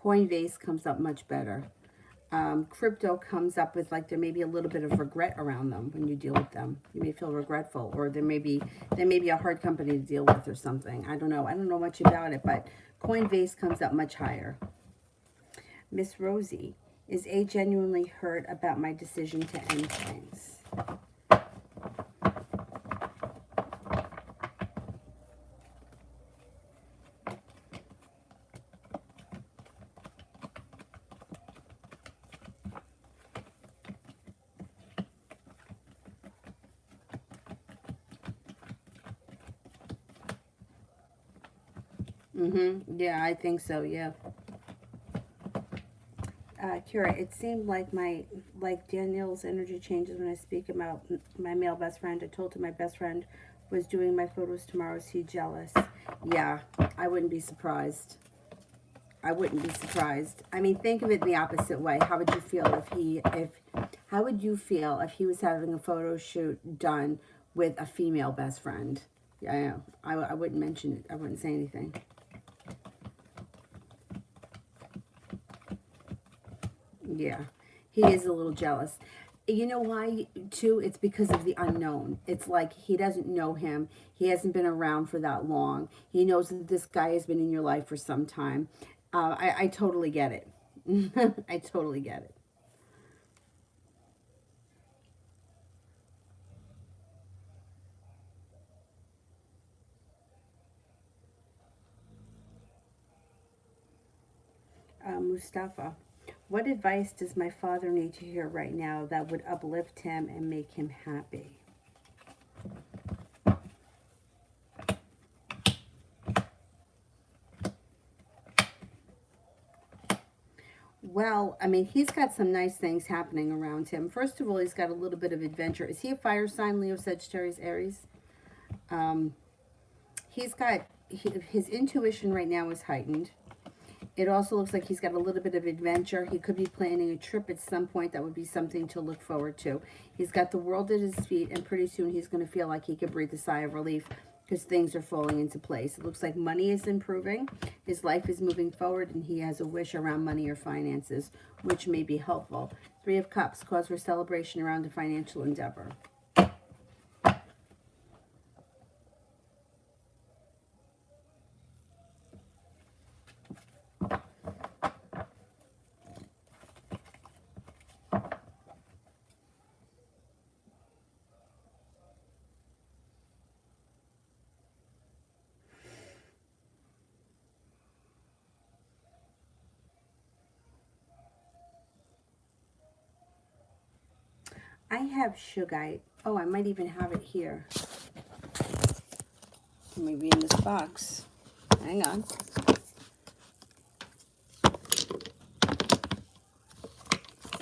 Coinbase comes up much better. Crypto comes up with like there may be a little bit of regret around them when you deal with them. You may feel regretful, or there may be a hard company to deal with or something. I don't know. I don't know much about it, but Coinbase comes up much higher. Miss Rosie, is A genuinely hurt about my decision to end things? Yeah, I think so, yeah. Kira, it seemed like Danielle's energy changes when I speak about my male best friend. I told him my best friend was doing my photos tomorrow. Is he jealous? Yeah, I wouldn't be surprised. I wouldn't be surprised. I mean, think of it the opposite way. How would you feel how would you feel if he was having a photo shoot done with a female best friend? Yeah, I wouldn't mention it. I wouldn't say anything. Yeah, he is a little jealous. You know why, too? It's because of the unknown. It's like he doesn't know him. He hasn't been around for that long. He knows that this guy has been in your life for some time. I totally get it. I totally get it. Mustafa, What advice does my father need to hear right now that would uplift him and make him happy? Well, I mean, he's got some nice things happening around him. First of all, he's got a little bit of adventure. Is he a fire sign, Leo, Sagittarius, Aries? Um, he's got, his intuition right now is heightened. It also looks like he's got a little bit of adventure. He could be planning a trip at some point. That would be something to look forward to. He's got the world at his feet, and pretty soon he's going to feel like he could breathe a sigh of relief because things are falling into place. It looks like money is improving. His life is moving forward, and he has a wish around money or finances, which may be helpful. Three of Cups, cause for celebration around a financial endeavor. I have Shugite. Oh, I might even have it here. Maybe in this box. Hang on.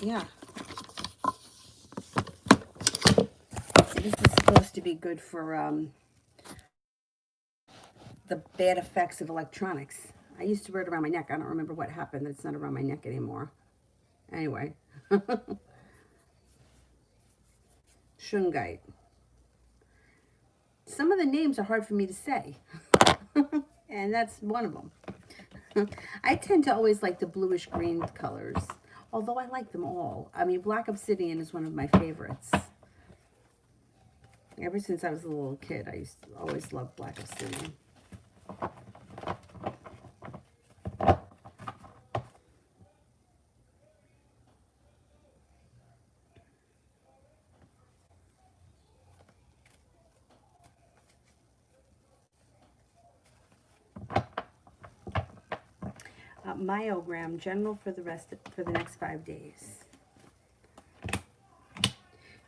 Yeah. This is supposed to be good for the bad effects of electronics. I used to wear it around my neck. I don't remember what happened. It's not around my neck anymore. Anyway. Shungite. Some of the names are hard for me to say. And that's one of them. I tend to always like the bluish green colors. Although I like them all. I mean, Black Obsidian is one of my favorites. Ever since I was a little kid, I used to always love Black Obsidian. Myogram, general for the next 5 days.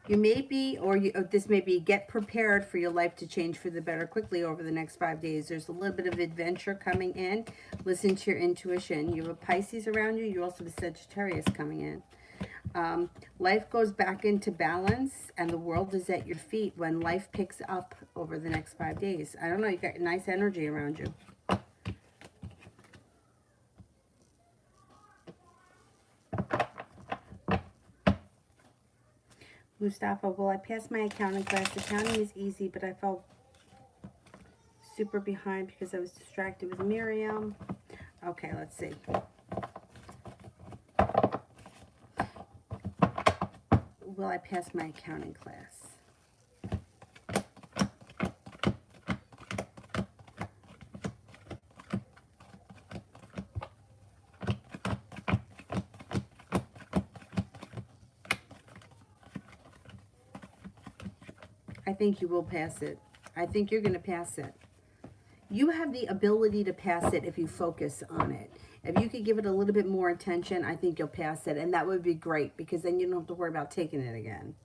You may be, or this may be, get prepared for your life to change for the better quickly over the next 5 days. There's a little bit of adventure coming in. Listen to your intuition. You have a Pisces around you. You also have a Sagittarius coming in. Life goes back into balance, and the world is at your feet when life picks up over the next 5 days. I don't know. You got nice energy around you. Mustafa, will I pass my accounting class? Accounting is easy, but I felt super behind because I was distracted with Miriam. Okay, let's see. Will I pass my accounting class? I think you will pass it. I think you're going to pass it. You have the ability to pass it if you focus on it. If you could give it a little bit more attention, I think you'll pass it. And that would be great because then you don't have to worry about taking it again.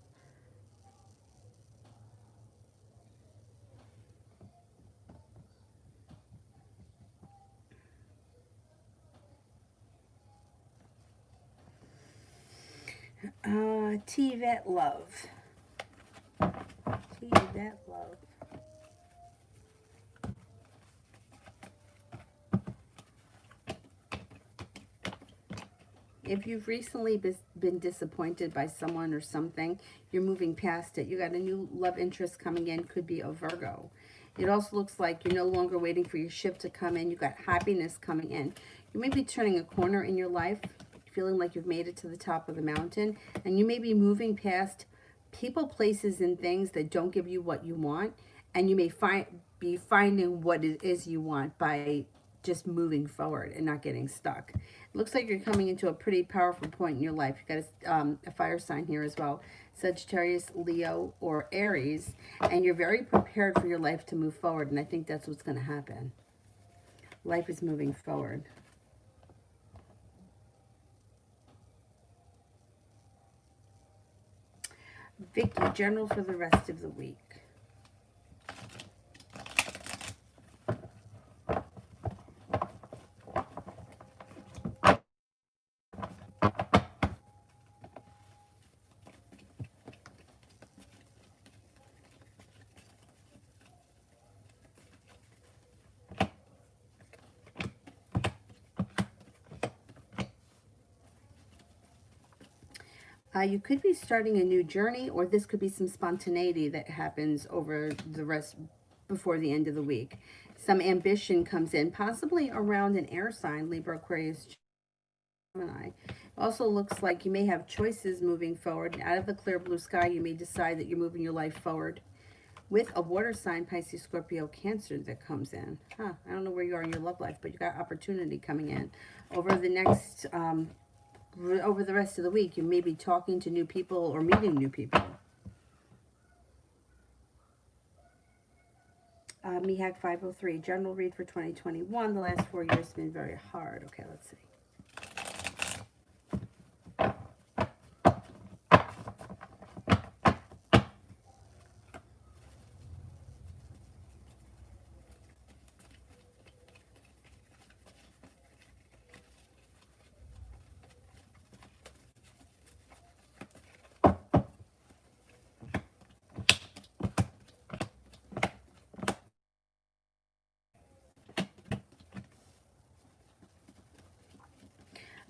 T-Vet Love. T-Vet Love. If you've recently been disappointed by someone or something, you're moving past it. You got a new love interest coming in, could be a Virgo. It also looks like you're no longer waiting for your ship to come in. You got happiness coming in. You may be turning a corner in your life, feeling like you've made it to the top of the mountain, and you may be moving past people, places, and things that don't give you what you want, and you may be finding what it is you want by just moving forward and not getting stuck. It looks like you're coming into a pretty powerful point in your life. You got a fire sign here as well, Sagittarius, Leo, or Aries, and you're very prepared for your life to move forward, and I think that's what's going to happen. Life is moving forward. Vicky, general for the rest of the week. You could be starting a new journey, or this could be some spontaneity that happens over the rest before the end of the week. Some ambition comes in, possibly around an air sign, Libra, Aquarius, Gemini. It also looks like you may have choices moving forward. Out of the clear blue sky, you may decide that you're moving your life forward with a water sign, Pisces, Scorpio, Cancer that comes in. I don't know where you are in your love life, but you got opportunity coming in over the next over the rest of the week. You may be talking to new people or meeting new people. Mihak 503, general read for 2021. The last 4 years have been very hard. Okay, let's see.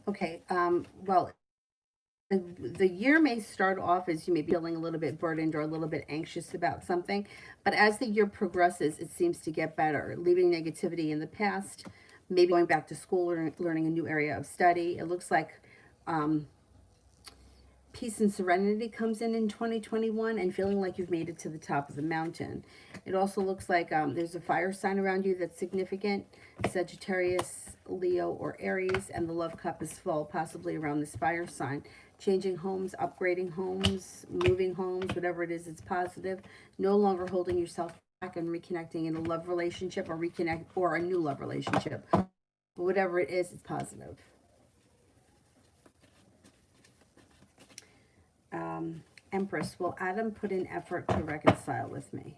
Okay, well, the year may start off as you may be feeling a little bit burdened or a little bit anxious about something, but as the year progresses, it seems to get better, leaving negativity in the past, maybe going back to school or learning a new area of study. It looks like um, peace and serenity comes in 2021, and feeling like you've made it to the top of the mountain. It also looks like there's a fire sign around you that's significant, Sagittarius, Leo, or Aries, and the love cup is full, possibly around this fire sign. Changing homes, upgrading homes, moving homes, whatever it is, it's positive. No longer holding yourself back and reconnecting in a love relationship or a new love relationship. But whatever it is, it's positive. Empress, will Adam put in effort to reconcile with me?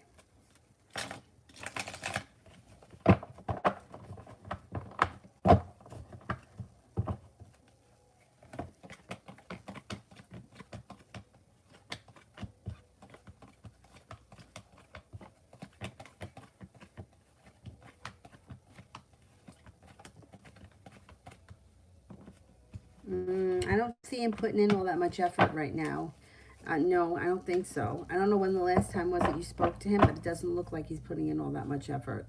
I don't see him putting in all that much effort right now. No, I don't think so. I don't know when the last time was that you spoke to him, but it doesn't look like he's putting in all that much effort.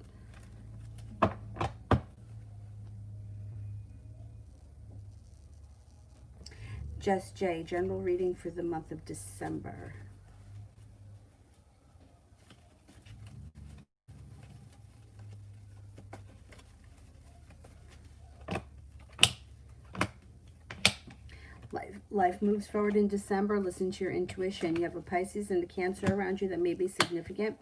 Jess J, general reading for the month of December. Life moves forward in December. Listen to your intuition. You have a Pisces and a Cancer around you that may be significant.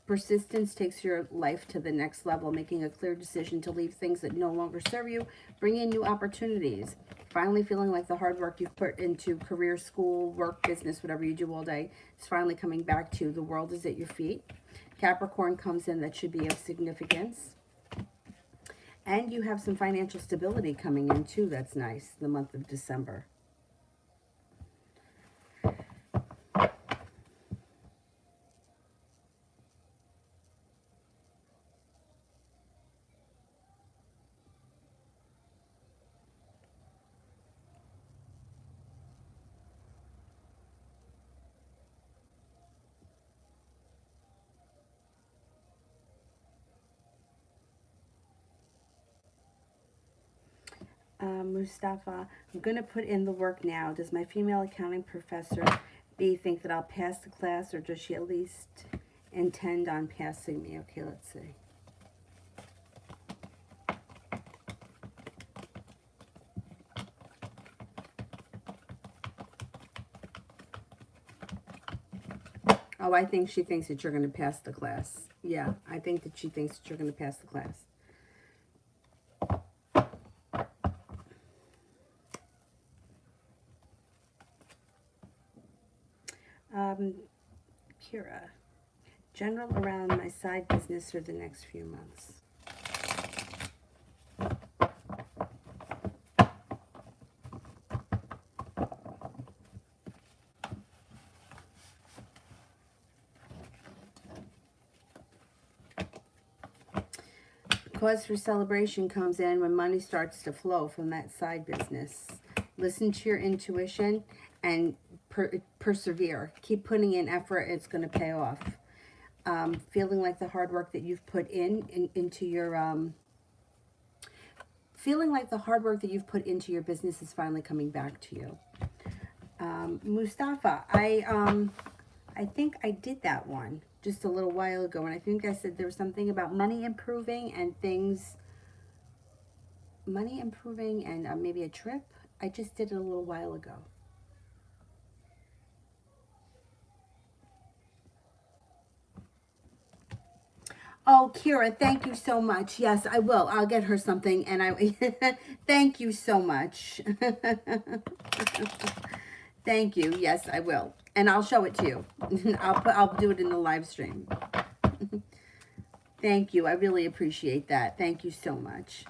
Persistence takes your life to the next level, making a clear decision to leave things that no longer serve you, bring in new opportunities. Finally feeling like the hard work you've put into career, school, work, business, whatever you do all day, is finally coming back to you. The world is at your feet. Capricorn comes in that should be of significance. And you have some financial stability coming in too. That's nice, the month of December. Mustafa, I'm going to put in the work now. Does my female accounting professor B think that I'll pass the class, or does she at least intend on passing me? Okay, let's see. Oh, I think she thinks that you're going to pass the class. Yeah, I think that she thinks that you're going to pass the class. Kira, general around my side business for the next few months. Cause for celebration comes in when money starts to flow from that side business. Listen to your intuition and persevere. Keep putting in effort. It's going to pay off. Feeling like the hard work that you've put into your feeling like the hard work that you've put into your business is finally coming back to you. Mustafa, I think I did that one just a little while ago, and I think I said there was something about money improving and maybe a trip. I just did it a little while ago. Oh, Kira, thank you so much. Yes, I will. I'll get her something, and thank you so much. Thank you. Yes, I will. And I'll show it to you. I'll do it in the live stream. Thank you. I really appreciate that. Thank you so much.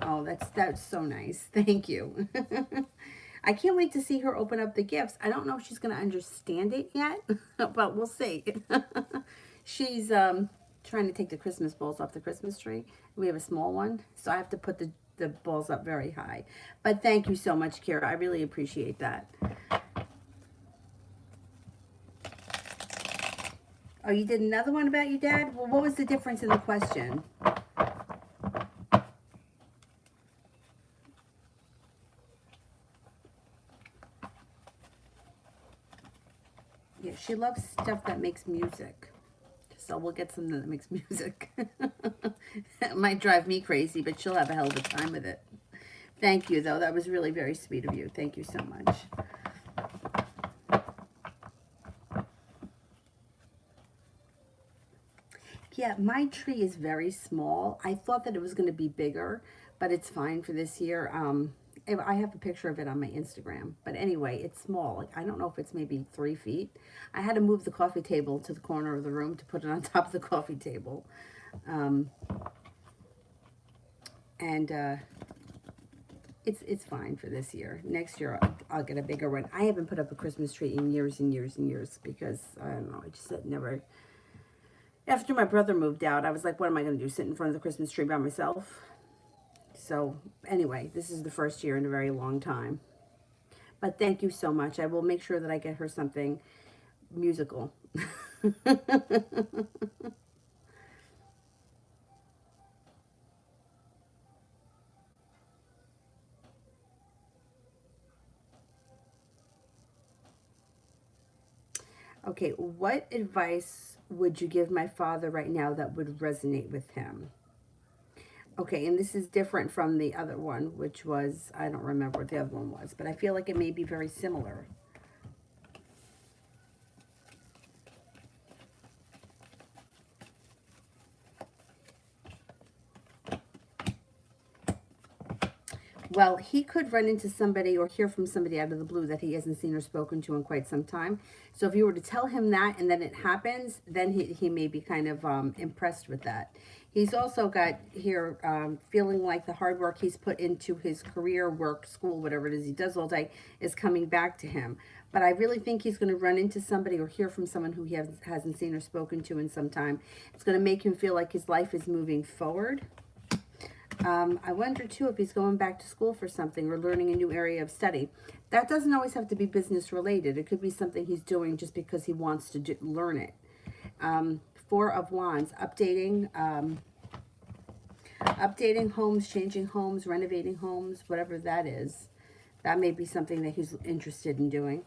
Oh, that's so nice. Thank you. I can't wait to see her open up the gifts. I don't know if she's going to understand it yet, but we'll see. She's trying to take the Christmas balls off the Christmas tree. We have a small one, so I have to put the balls up very high. But thank you so much, Kira. I really appreciate that. Oh, you did another one about your dad? Well, what was the difference in the question? Yeah, she loves stuff that makes music. So we'll get something that makes music. It might drive me crazy, but she'll have a hell of a time with it. Thank you, though. That was really very sweet of you. Thank you so much. Yeah, my tree is very small. I thought that it was going to be bigger, but it's fine for this year. I have a picture of it on my Instagram. But anyway, it's small. Like, I don't know if it's maybe 3 feet. I had to move the coffee table to the corner of the room to put it on top of the coffee table. It's fine for this year. Next year, I'll get a bigger one. I haven't put up a Christmas tree in years and years and years because, I don't know, I just never... After my brother moved out, I was like, what am I going to do, sit in front of the Christmas tree by myself? So anyway, this is the first year in a very long time. But thank you so much. I will make sure that I get her something musical. Okay, what advice would you give my father right now that would resonate with him? Okay, and this is different from the other one, which was, I don't remember what the other one was, but I feel like it may be very similar. Well, he could run into somebody or hear from somebody out of the blue that he hasn't seen or spoken to in quite some time. So if you were to tell him that and then it happens, then he may be kind of impressed with that. He's also got here feeling like the hard work he's put into his career, work, school, whatever it is he does all day is coming back to him. But I really think he's going to run into somebody or hear from someone who he hasn't seen or spoken to in some time. It's going to make him feel like his life is moving forward. I wonder, too, if he's going back to school for something or learning a new area of study. That doesn't always have to be business related. It could be something he's doing just because he wants to learn it. Four of Wands, updating homes, changing homes, renovating homes, whatever that is. That may be something that he's interested in doing.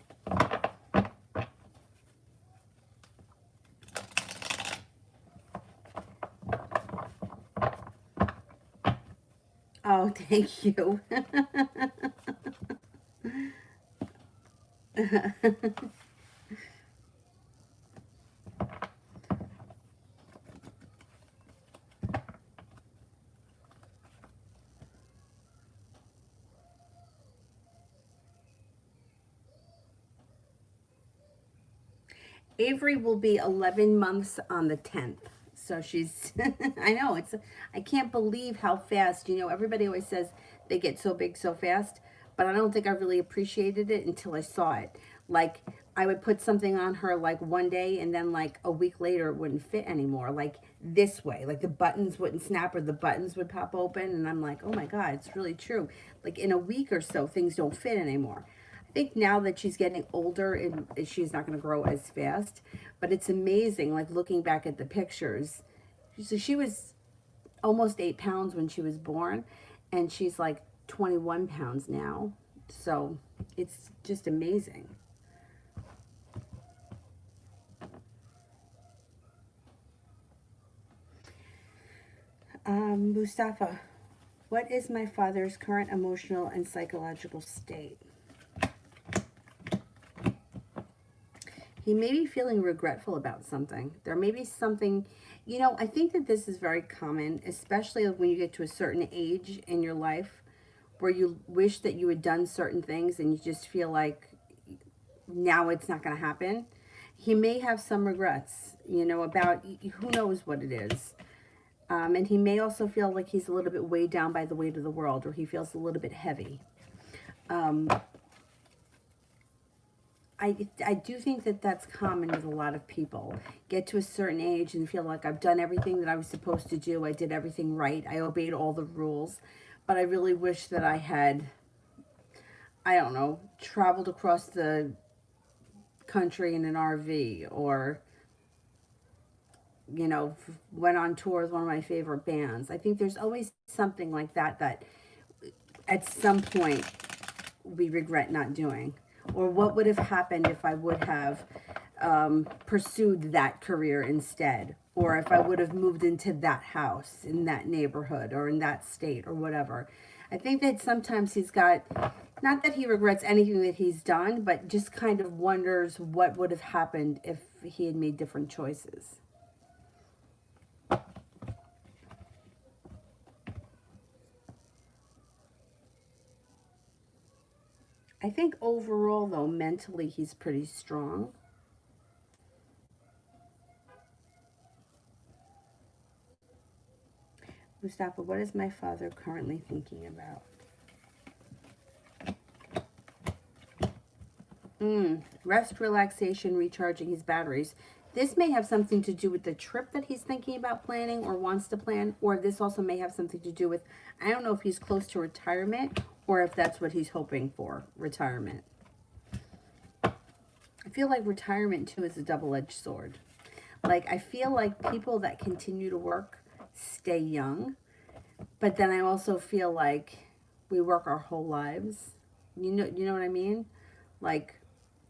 Oh, thank you. Avery will be 11 months on the 10th. So she's, I know, I can't believe how fast, everybody always says they get so big so fast, but I don't think I really appreciated it until I saw it. Like, I would put something on her like one day and then like a week later it wouldn't fit anymore. Like this way, like the buttons wouldn't snap or the buttons would pop open. And I'm like, oh my God, it's really true. Like in a week or so, things don't fit anymore. I think now that she's getting older and she's not going to grow as fast, but it's amazing. Like looking back at the pictures, so she was almost 8 pounds when she was born, and she's like 21 pounds now. So it's just amazing. Mustafa, what is my father's current emotional and psychological state? He may be feeling regretful about something. There may be something, I think that this is very common, especially when you get to a certain age in your life where you wish that you had done certain things and you just feel like now it's not going to happen. He may have some regrets, about who knows what it is. And he may also feel like he's a little bit weighed down by the weight of the world, or he feels a little bit heavy. I do think that that's common with a lot of people. Get to a certain age and feel like I've done everything that I was supposed to do. I did everything right. I obeyed all the rules. But I really wish that I had, I don't know, traveled across the country in an RV, or, went on tour with one of my favorite bands. I think there's always something like that that at some point we regret not doing. Or what would have happened if I would have pursued that career instead, or if I would have moved into that house in that neighborhood or in that state or whatever. I think that sometimes he's got, not that he regrets anything that he's done, but just kind of wonders what would have happened if he had made different choices. I think overall, though, mentally he's pretty strong. Mustafa, what is my father currently thinking about? Rest, relaxation, recharging his batteries. This may have something to do with the trip that he's thinking about planning or wants to plan, or this also may have something to do with, I don't know if he's close to retirement or if that's what he's hoping for, retirement. I feel like retirement too is a double-edged sword. Like, I feel like people that continue to work stay young, but then I also feel like we work our whole lives. You know what I mean? Like,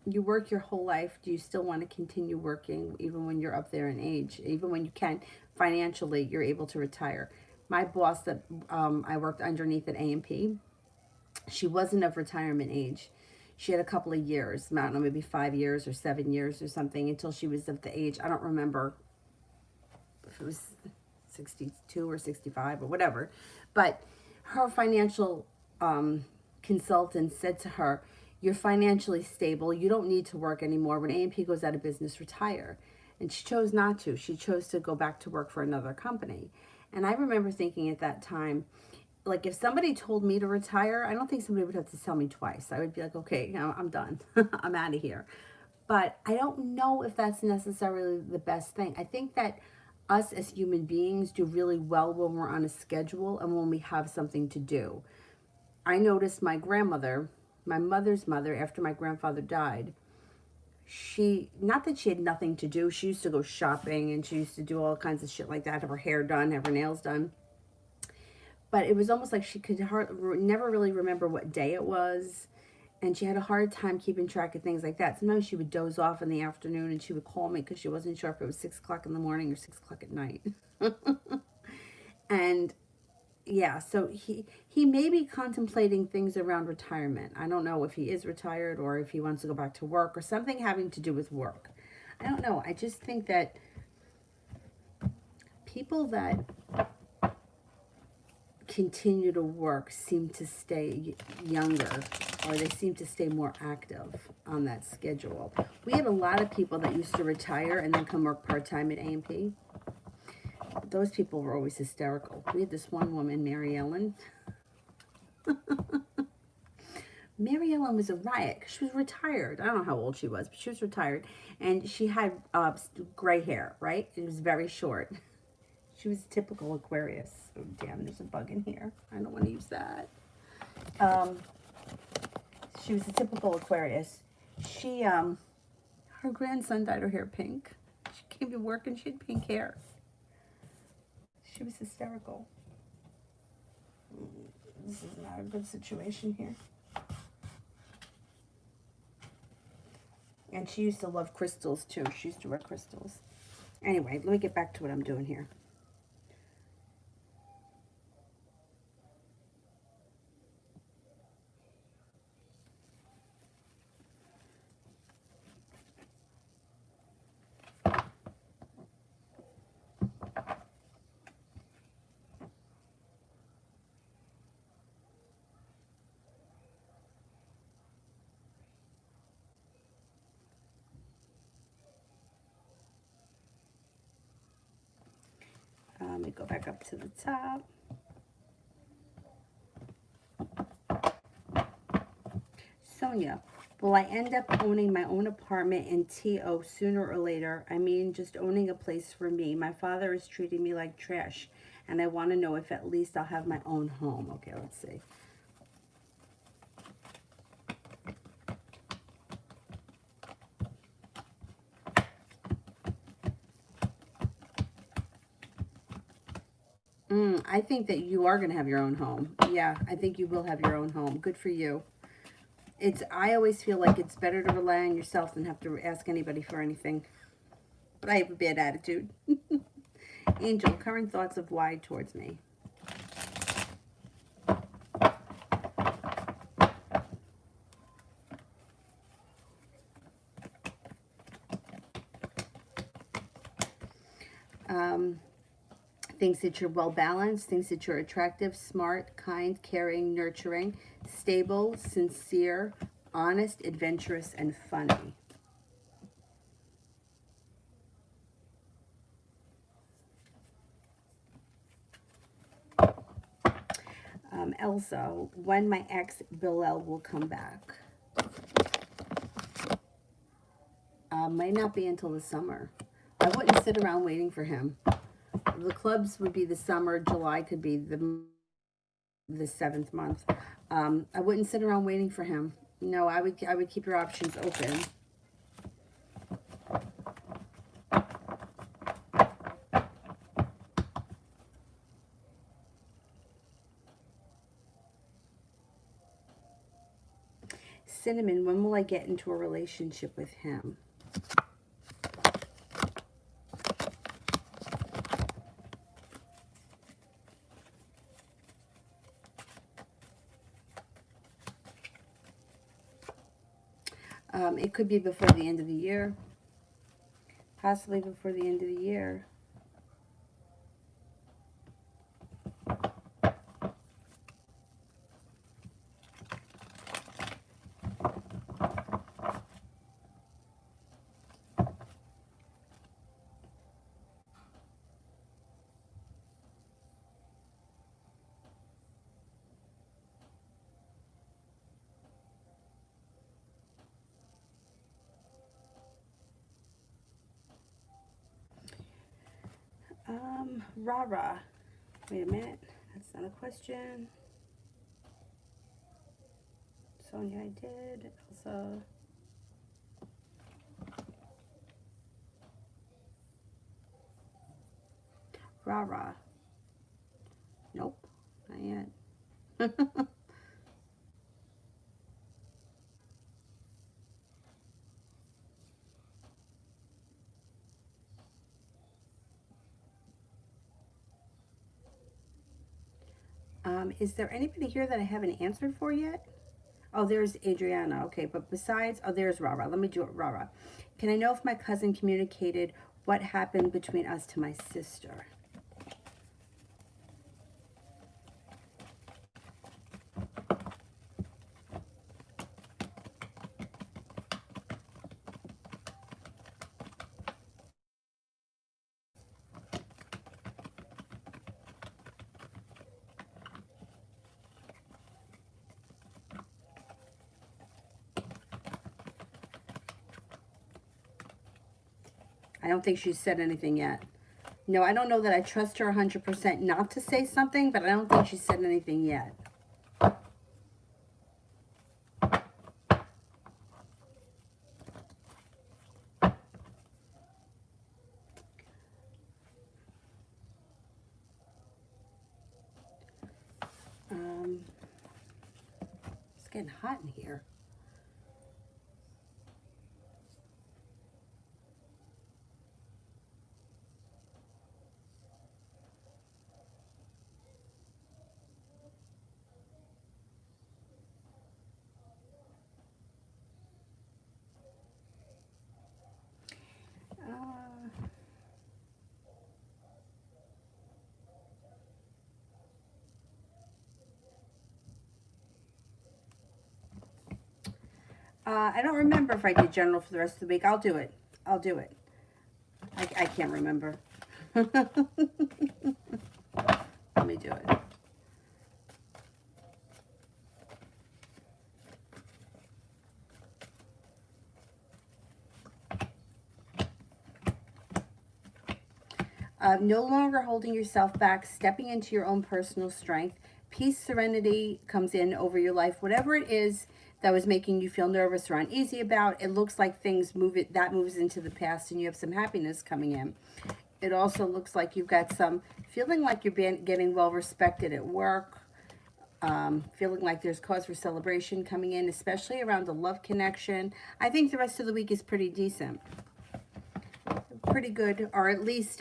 you work your whole life. Do you still want to continue working even when you're up there in age? Even when you can financially, you're able to retire. My boss that I worked underneath at A&P, she wasn't of retirement age. She had a couple of years, I don't know, maybe 5 years or 7 years or something, until she was of the age. I don't remember if it was 62 or 65 or whatever. But her financial consultant said to her, you're financially stable. You don't need to work anymore. When A&P goes out of business, retire. And she chose not to. She chose to go back to work for another company. And I remember thinking at that time, like, if somebody told me to retire, I don't think somebody would have to tell me twice. I would be like, okay, I'm done. I'm out of here. But I don't know if that's necessarily the best thing. I think that us as human beings do really well when we're on a schedule and when we have something to do. I noticed my grandmother, my mother's mother, after my grandfather died, she, not that she had nothing to do, she used to go shopping and she used to do all kinds of shit like that, have her hair done, have her nails done. But it was almost like she could never really remember what day it was. And she had a hard time keeping track of things like that. Sometimes she would doze off in the afternoon and she would call me because she wasn't sure if it was 6 o'clock in the morning or 6 o'clock at night. And yeah, so he may be contemplating things around retirement. I don't know if he is retired or if he wants to go back to work or something having to do with work. I don't know. I just think that people that continue to work seem to stay younger. or they seem to stay more active on that schedule. We had a lot of people that used to retire and then come work part-time at A&P. Those people were always hysterical. We had this one woman, Mary Ellen. Mary Ellen was a riot because she was retired. I don't know how old she was, but she was retired. And she had gray hair, right? It was very short. She was a typical Aquarius. Oh, damn, there's a bug in here. I don't want to use that. She was a typical Aquarius. She, her grandson dyed her hair pink. She came to work and she had pink hair. She was hysterical. This is not a good situation here. And she used to love crystals too. She used to wear crystals. Anyway, let me get back to what I'm doing here. Let me go back up to the top. Sonia, will I end up owning my own apartment in TO sooner or later? I mean, just owning a place for me. My father is treating me like trash, and I want to know if at least I'll have my own home. Okay, let's see. I think that you are going to have your own home. Yeah, I think you will have your own home. Good for you. I always feel like it's better to rely on yourself than have to ask anybody for anything. But I have a bad attitude. Angel, current thoughts of why towards me. Thinks that you're well balanced, thinks that you're attractive, smart, kind, caring, nurturing, stable, sincere, honest, adventurous, and funny. Elsa, when my ex Bilal will come back. Might not be until the summer. I wouldn't sit around waiting for him. The clubs would be the summer. July could be the 7th month. I wouldn't sit around waiting for him. No, I would keep your options open. Cinnamon, when will I get into a relationship with him? It could be before the end of the year. Possibly before the end of the year. Rara. Wait a minute. That's not a question. Sonia, I did. Elsa. Rara. Nope. Not yet. Is there anybody here that I haven't answered for yet? Oh, there's Adriana. Okay, but besides, oh, there's Rara. Let me do it, Rara. Can I know if my cousin communicated what happened between us to my sister? I don't think she's said anything yet. No, I don't know that I trust her 100% not to say something, but I don't think she's said anything yet. It's getting hot in here. I don't remember if I did general for the rest of the week. I'll do it. I'll do it. I can't remember. Let me do it. No longer holding yourself back, stepping into your own personal strength. Peace, serenity comes in over your life. Whatever it is that was making you feel nervous or uneasy about, it looks like things that moves into the past, and you have some happiness coming in. It also looks like you've got some feeling like you're getting well respected at work. Feeling like there's cause for celebration coming in, especially around the love connection. I think the rest of the week is pretty decent. Pretty good, or at least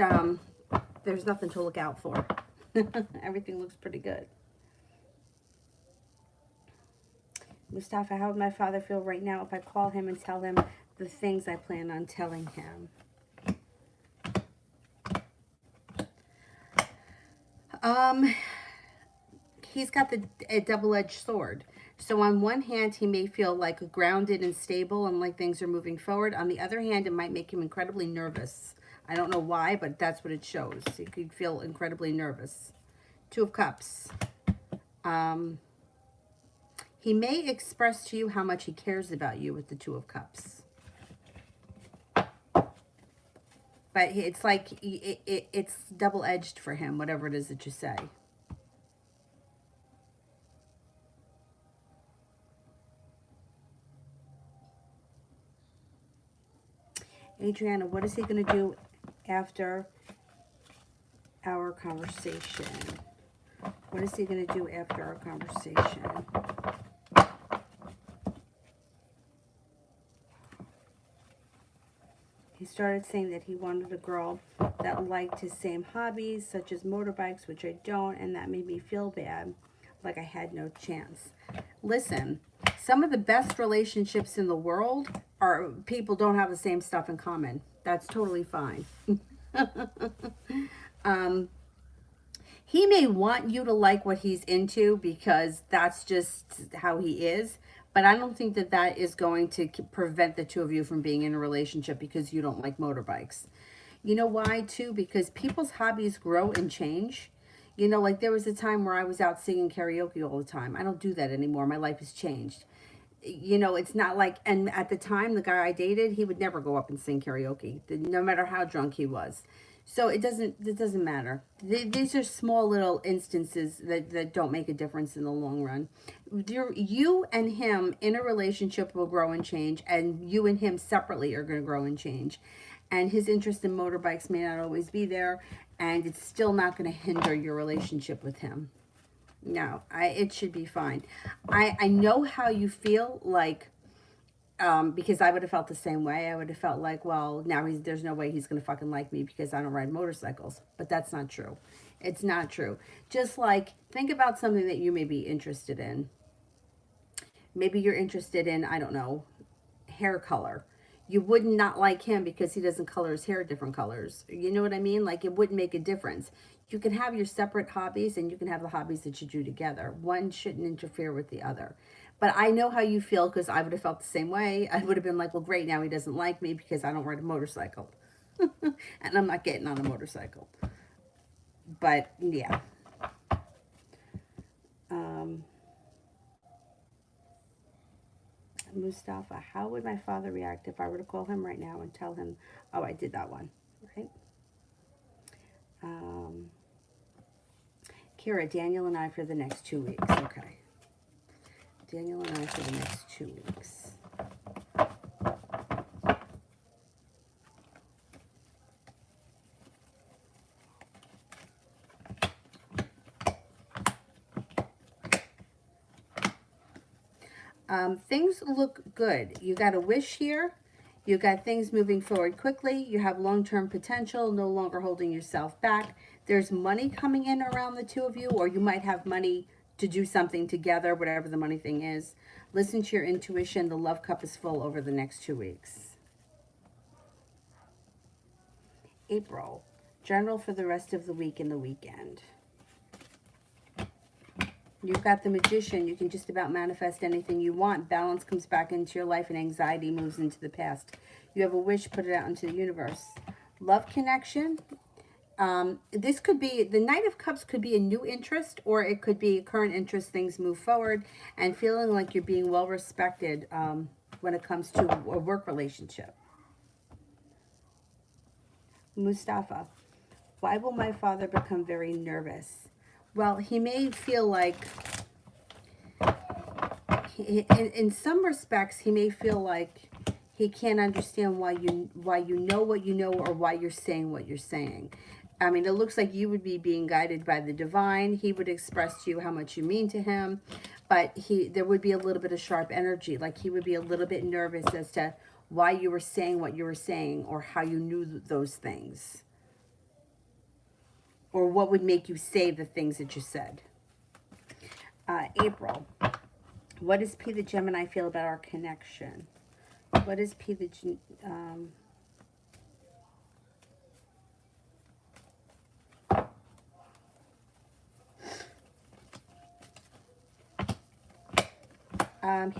there's nothing to look out for. Everything looks pretty good. Mustafa, how would my father feel right now if I call him and tell him the things I plan on telling him? He's got a double-edged sword. So on one hand, he may feel like grounded and stable and like things are moving forward. On the other hand, it might make him incredibly nervous. I don't know why, but that's what it shows. He could feel incredibly nervous. Two of Cups. He may express to you how much he cares about you with the Two of Cups. But it's like, it's double-edged for him, whatever it is that you say. Adriana, what is he going to do after our conversation? What is he going to do after our conversation? He started saying that he wanted a girl that liked his same hobbies, such as motorbikes, which I don't, and that made me feel bad, like I had no chance. Listen, some of the best relationships in the world are people don't have the same stuff in common. That's totally fine. He may want you to like what he's into because that's just how he is. But I don't think that that is going to prevent the two of you from being in a relationship because you don't like motorbikes. You know why, too? Because people's hobbies grow and change. You know, like there was a time where I was out singing karaoke all the time. I don't do that anymore. My life has changed. You know, it's not like, and at the time, the guy I dated, he would never go up and sing karaoke, no matter how drunk he was. So it doesn't matter. These are small little instances that don't make a difference in the long run. You and him in a relationship will grow and change, and you and him separately are going to grow and change. And his interest in motorbikes may not always be there, and it's still not going to hinder your relationship with him. No, it should be fine. I know how you feel, like, because I would have felt the same way. I would have felt like, well, now there's no way he's going to fucking like me because I don't ride motorcycles. But that's not true. It's not true. Just like, think about something that you may be interested in. Maybe you're interested in, I don't know, hair color. You would not like him because he doesn't color his hair different colors. You know what I mean? Like, it wouldn't make a difference. You can have your separate hobbies and you can have the hobbies that you do together. One shouldn't interfere with the other. But I know how you feel because I would have felt the same way. I would have been like, well, great, now he doesn't like me because I don't ride a motorcycle. And I'm not getting on a motorcycle. But, yeah. Mustafa, how would my father react if I were to call him right now and tell him, oh, I did that one, right? Kira, Daniel and I for the next 2 weeks. Okay. Daniel and I for the next 2 weeks. Things look good. You got a wish here. You got things moving forward quickly. You have long-term potential, no longer holding yourself back. There's money coming in around the two of you, or you might have money to do something together, whatever the money thing is. Listen to your intuition. The love cup is full over the next 2 weeks. April, general for the rest of the week and the weekend. You've got the Magician. You can just about manifest anything you want. Balance comes back into your life and anxiety moves into the past. You have a wish, put it out into the universe. Love connection. This could be, the Knight of Cups could be a new interest, or it could be a current interest, things move forward, and feeling like you're being well respected when it comes to a work relationship. Mustafa, why will my father become very nervous? Well, he may feel like, in some respects, he may feel like he can't understand why you know what you know, or why you're saying what you're saying. I mean, it looks like you would be being guided by the divine. He would express to you how much you mean to him, but there would be a little bit of sharp energy. Like he would be a little bit nervous as to why you were saying what you were saying, or how you knew those things, or what would make you say the things that you said. April, what does P the Gemini feel about our connection? What is P the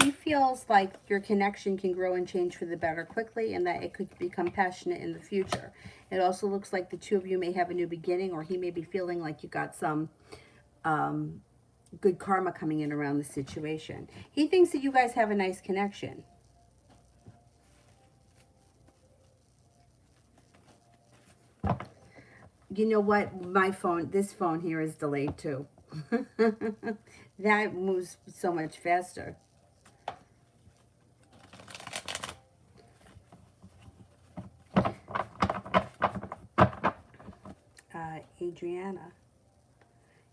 he feels like your connection can grow and change for the better quickly, and that it could become passionate in the future. It also looks like the two of you may have a new beginning, or he may be feeling like you got some good karma coming in around the situation. He thinks that you guys have a nice connection. You know what? This phone here is delayed too. That moves so much faster. Adriana,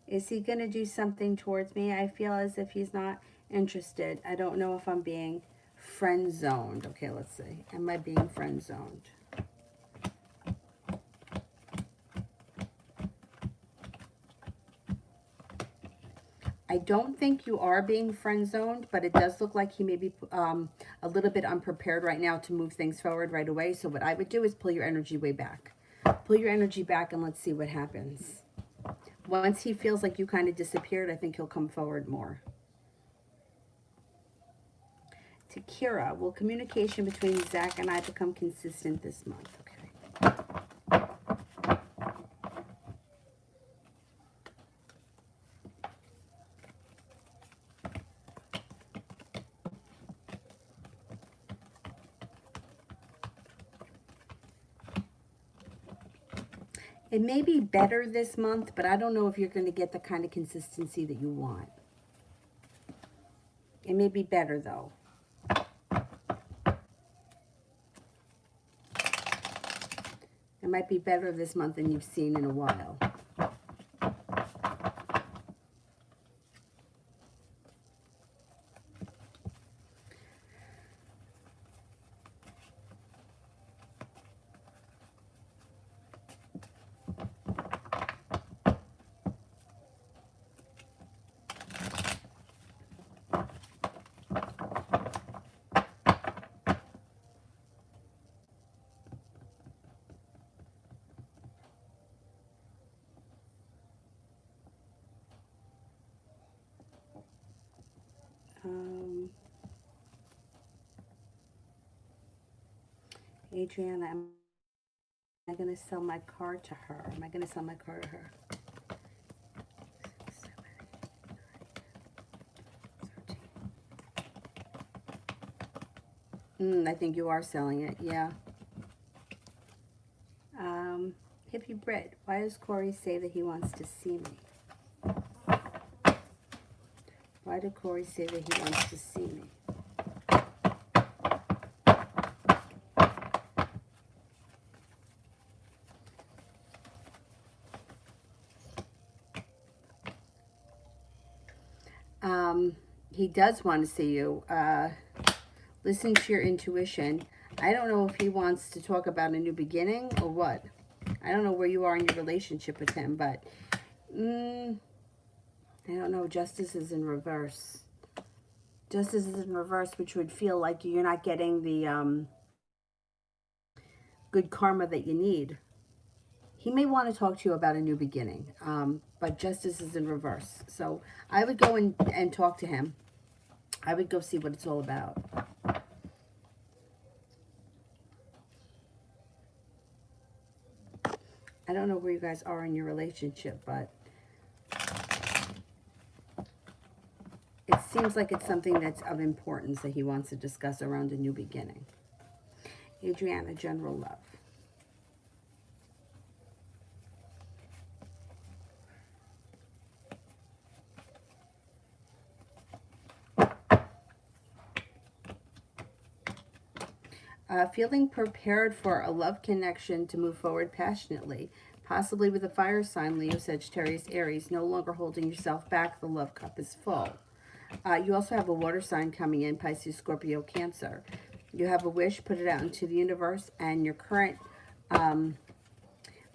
is he going to do something towards me? I feel as if he's not interested. I don't know if I'm being friend zoned. Okay, let's see. Am I being friend zoned? I don't think you are being friend zoned, but it does look like he may be a little bit unprepared right now to move things forward right away. So what I would do is pull your energy way back. Pull your energy back and let's see what happens. Once he feels like you kind of disappeared, I think he'll come forward more. To Kira, will communication between Zach and I become consistent this month? Okay. It may be better this month, but I don't know if you're going to get the kind of consistency that you want. It may be better, though. It might be better this month than you've seen in a while. Adriana, am I going to sell my car to her? Am I going to sell my car to her? 6, 7, 8, 9, 13. I think you are selling it, yeah. Hippie Brit, why does Corey say that he wants to see me? Why did Corey say that he wants to see me? He does want to see you. Listen to your intuition. I don't know if he wants to talk about a new beginning or what. I don't know where you are in your relationship with him, but I don't know. Justice is in reverse. Justice is in reverse, which would feel like you're not getting the good karma that you need. He may want to talk to you about a new beginning, but justice is in reverse. So I would go and talk to him. I would go see what it's all about. I don't know where you guys are in your relationship, but it seems like it's something that's of importance that he wants to discuss around a new beginning. Adriana, general love. Feeling prepared for a love connection to move forward passionately, possibly with a fire sign, Leo, Sagittarius, Aries, no longer holding yourself back. The love cup is full. You also have a water sign coming in, Pisces, Scorpio, Cancer. You have a wish, put it out into the universe, and your current,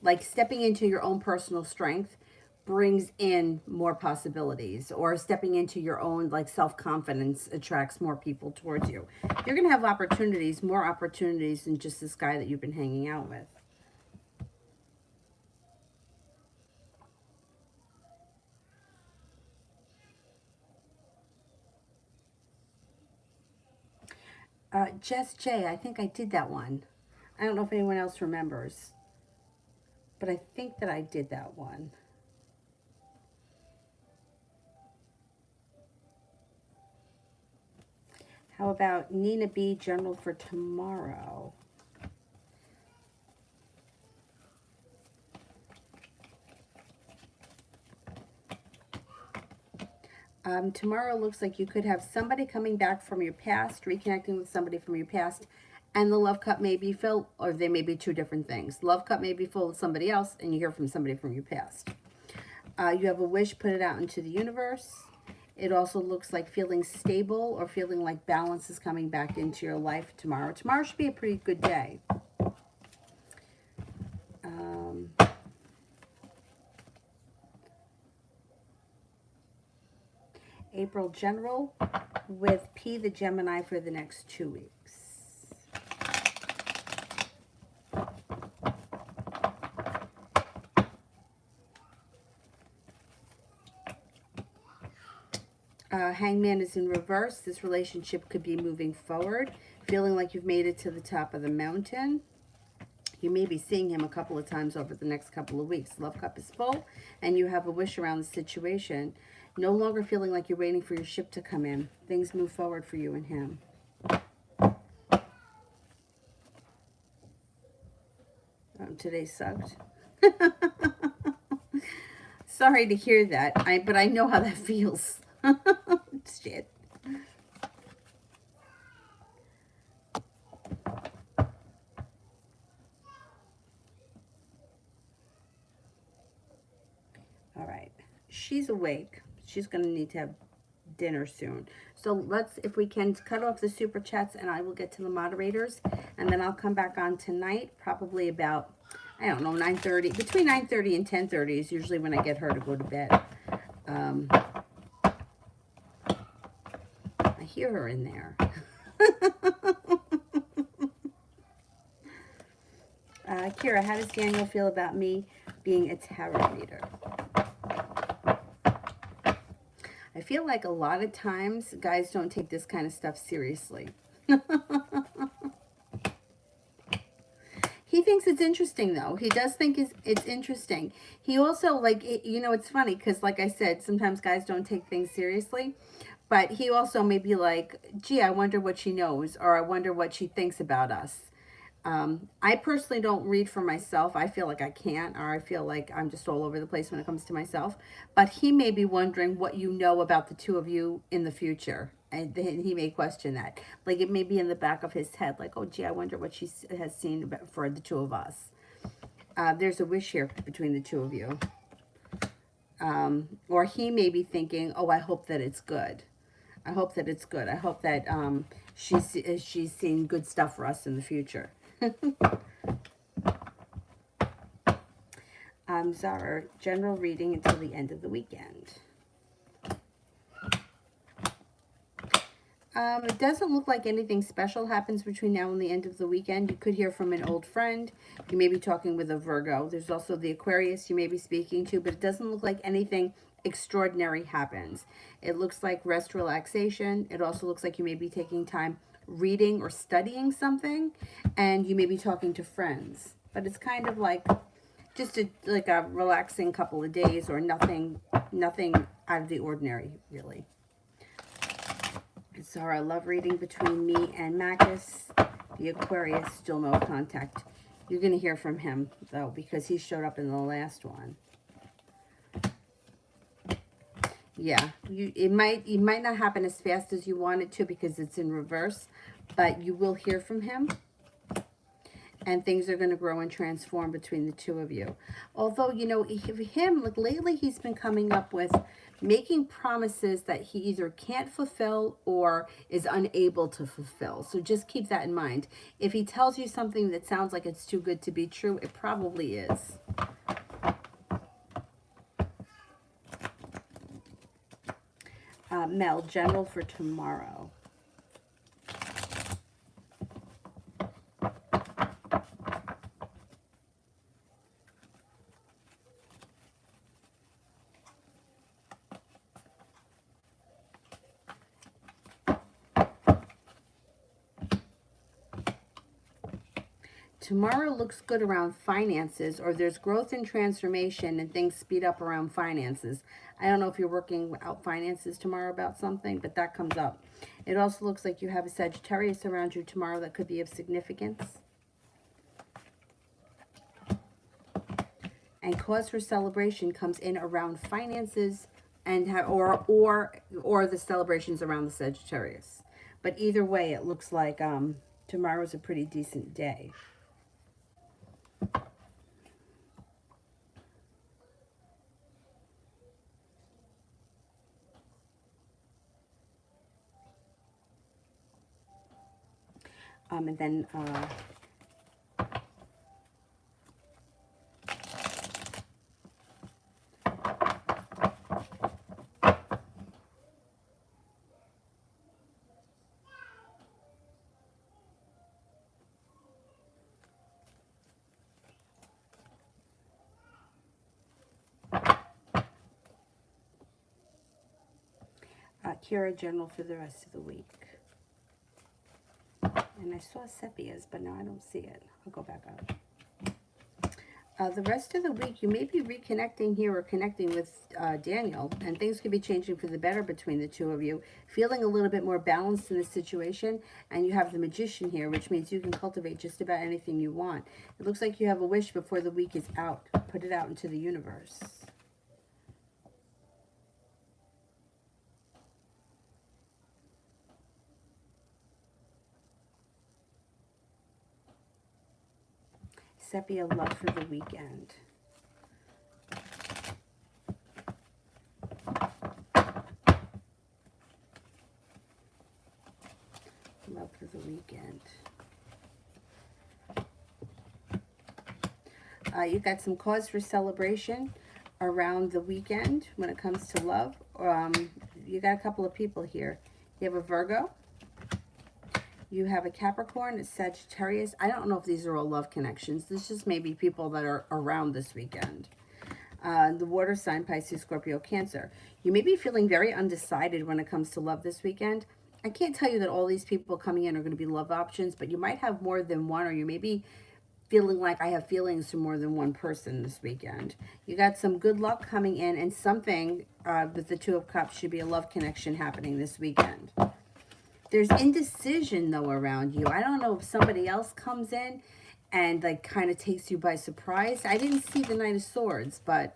like stepping into your own personal strength brings in more possibilities, or stepping into your own like self-confidence attracts more people towards you. You're going to have opportunities, more opportunities than just this guy that you've been hanging out with. Jess J, I think I did that one. I don't know if anyone else remembers, but I think that I did that one. How about Nina B, general for tomorrow? Tomorrow looks like you could have somebody coming back from your past, reconnecting with somebody from your past, and the love cup may be filled, or they may be two different things. Love cup may be full with somebody else, and you hear from somebody from your past. You have a wish, put it out into the universe. It also looks like feeling stable or feeling like balance is coming back into your life tomorrow. Tomorrow should be a pretty good day. April general with P the Gemini for the next 2 weeks. Hangman is in reverse. This relationship could be moving forward, feeling like you've made it to the top of the mountain. You may be seeing him a couple of times over the next couple of weeks. Love cup is full, and you have a wish around the situation. No longer feeling like you're waiting for your ship to come in. Things move forward for you and him. Today sucked. Sorry to hear that, but I know how that feels. Shit. All right. She's awake. She's going to need to have dinner soon. So let's, if we can, cut off the super chats and I will get to the moderators. And then I'll come back on tonight, probably about, I don't know, 9:30. Between 9:30 and 10:30 is usually when I get her to go to bed. I hear her in there. Kira, how does Daniel feel about me being a tarot reader? I feel like a lot of times guys don't take this kind of stuff seriously. He thinks it's interesting, though. He does think it's interesting. He also, like, you know, it's funny because, like I said, sometimes guys don't take things seriously. But he also may be like, gee, I wonder what she knows, or I wonder what she thinks about us. I personally don't read for myself. I feel like I can't, or I feel like I'm just all over the place when it comes to myself. But he may be wondering what you know about the two of you in the future. And then he may question that. Like it may be in the back of his head, like, oh, gee, I wonder what she has seen about, for the two of us. There's a wish here between the two of you. Or he may be thinking, oh, I hope that it's good. I hope that it's good. I hope that she's seeing good stuff for us in the future. Zara, general reading until the end of the weekend. It doesn't look like anything special happens between now and the end of the weekend. You could hear from an old friend. You may be talking with a Virgo. There's also the Aquarius you may be speaking to, but it doesn't look like anything extraordinary happens. It looks like rest, relaxation. It also looks like you may be taking time reading or studying something, and you may be talking to friends. But it's kind of like just like a relaxing couple of days, or nothing out of the ordinary, really. So our love reading between me and Marcus, the Aquarius, still no contact. You're going to hear from him, though, because he showed up in the last one. Yeah, it might not happen as fast as you want it to because it's in reverse, but you will hear from him. And things are going to grow and transform between the two of you. Although, you know, him, like lately, he's been coming up with making promises that he either can't fulfill or is unable to fulfill. So just keep that in mind. If he tells you something that sounds like it's too good to be true, it probably is. Mel, general for tomorrow. Tomorrow looks good around finances, or there's growth and transformation and things speed up around finances. I don't know if you're working out finances tomorrow about something, but that comes up. It also looks like you have a Sagittarius around you tomorrow that could be of significance. And cause for celebration comes in around finances and or the celebrations around the Sagittarius. But either way, it looks like tomorrow's a pretty decent day. And then Kira, general for the rest of the week. And I saw sepias, but now I don't see it. I'll go back up. The rest of the week, you may be reconnecting here or connecting with Daniel, and things could be changing for the better between the two of you, feeling a little bit more balanced in the situation, and you have the Magician here, which means you can cultivate just about anything you want. It looks like you have a wish before the week is out. Put it out into the universe. Sepia, love for the weekend. Love for the weekend. You got some cause for celebration around the weekend when it comes to love. You got a couple of people here. You have a Virgo. You have a Capricorn, a Sagittarius. I don't know if these are all love connections. This just may be people that are around this weekend. The water sign, Pisces, Scorpio, Cancer. You may be feeling very undecided when it comes to love this weekend. I can't tell you that all these people coming in are going to be love options, but you might have more than one, or you may be feeling like I have feelings for more than one person this weekend. You got some good luck coming in, and something with the Two of Cups should be a love connection happening this weekend. There's indecision, though, around you. I don't know if somebody else comes in and, like, kind of takes you by surprise. I didn't see the Knight of Swords, but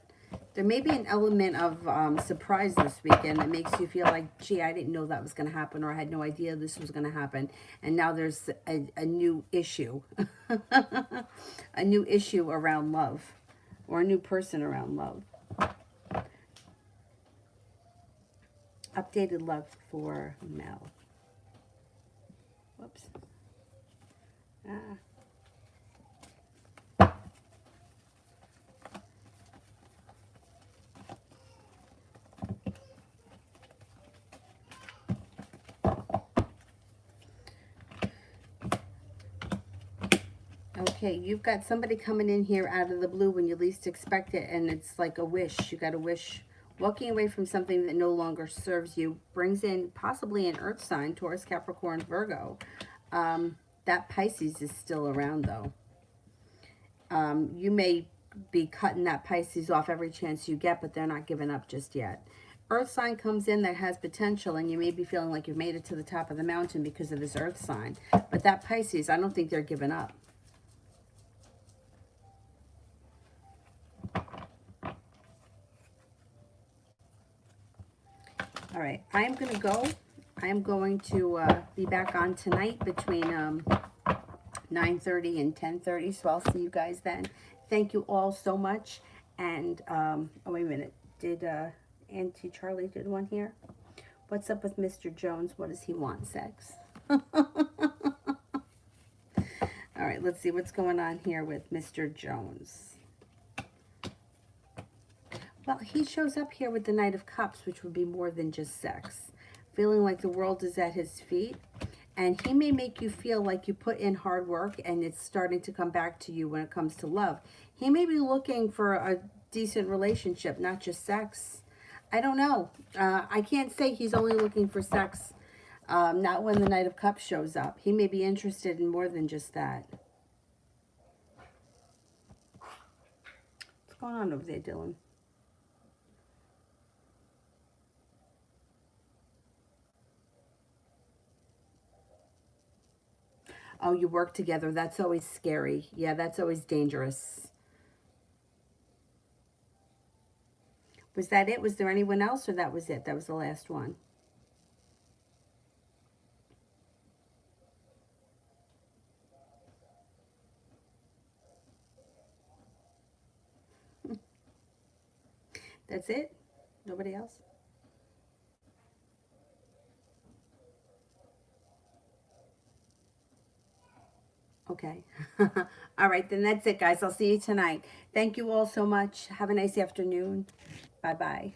there may be an element of surprise this weekend that makes you feel like, gee, I didn't know that was going to happen, or I had no idea this was going to happen. And now there's a new issue. A new issue around love, or a new person around love. Updated love for Mel. Whoops. Okay, you've got somebody coming in here out of the blue when you least expect it, and it's like a wish. You got a wish. Walking away from something that no longer serves you brings in possibly an earth sign, Taurus, Capricorn, Virgo. That Pisces is still around, though. You may be cutting that Pisces off every chance you get, but they're not giving up just yet. Earth sign comes in that has potential, and you may be feeling like you've made it to the top of the mountain because of this earth sign. But that Pisces, I don't think they're giving up. All right, I am going to go. I am going to be back on tonight between 9:30 and 10:30, so I'll see you guys then. Thank you all so much. And, oh, wait a minute. Did Auntie Charlie did one here? What's up with Mr. Jones? What does he want? Sex? All right, let's see what's going on here with Mr. Jones. Well, he shows up here with the Knight of Cups, which would be more than just sex. Feeling like the world is at his feet. And he may make you feel like you put in hard work and it's starting to come back to you when it comes to love. He may be looking for a decent relationship, not just sex. I don't know. I can't say he's only looking for sex, not when the Knight of Cups shows up. He may be interested in more than just that. What's going on over there, Dylan? Oh, you work together. That's always scary. Yeah, that's always dangerous. Was that it? Was there anyone else, or that was it? That was the last one. That's it? Nobody else? Okay. All right, then that's it, guys. I'll see you tonight. Thank you all so much. Have a nice afternoon. Bye-bye.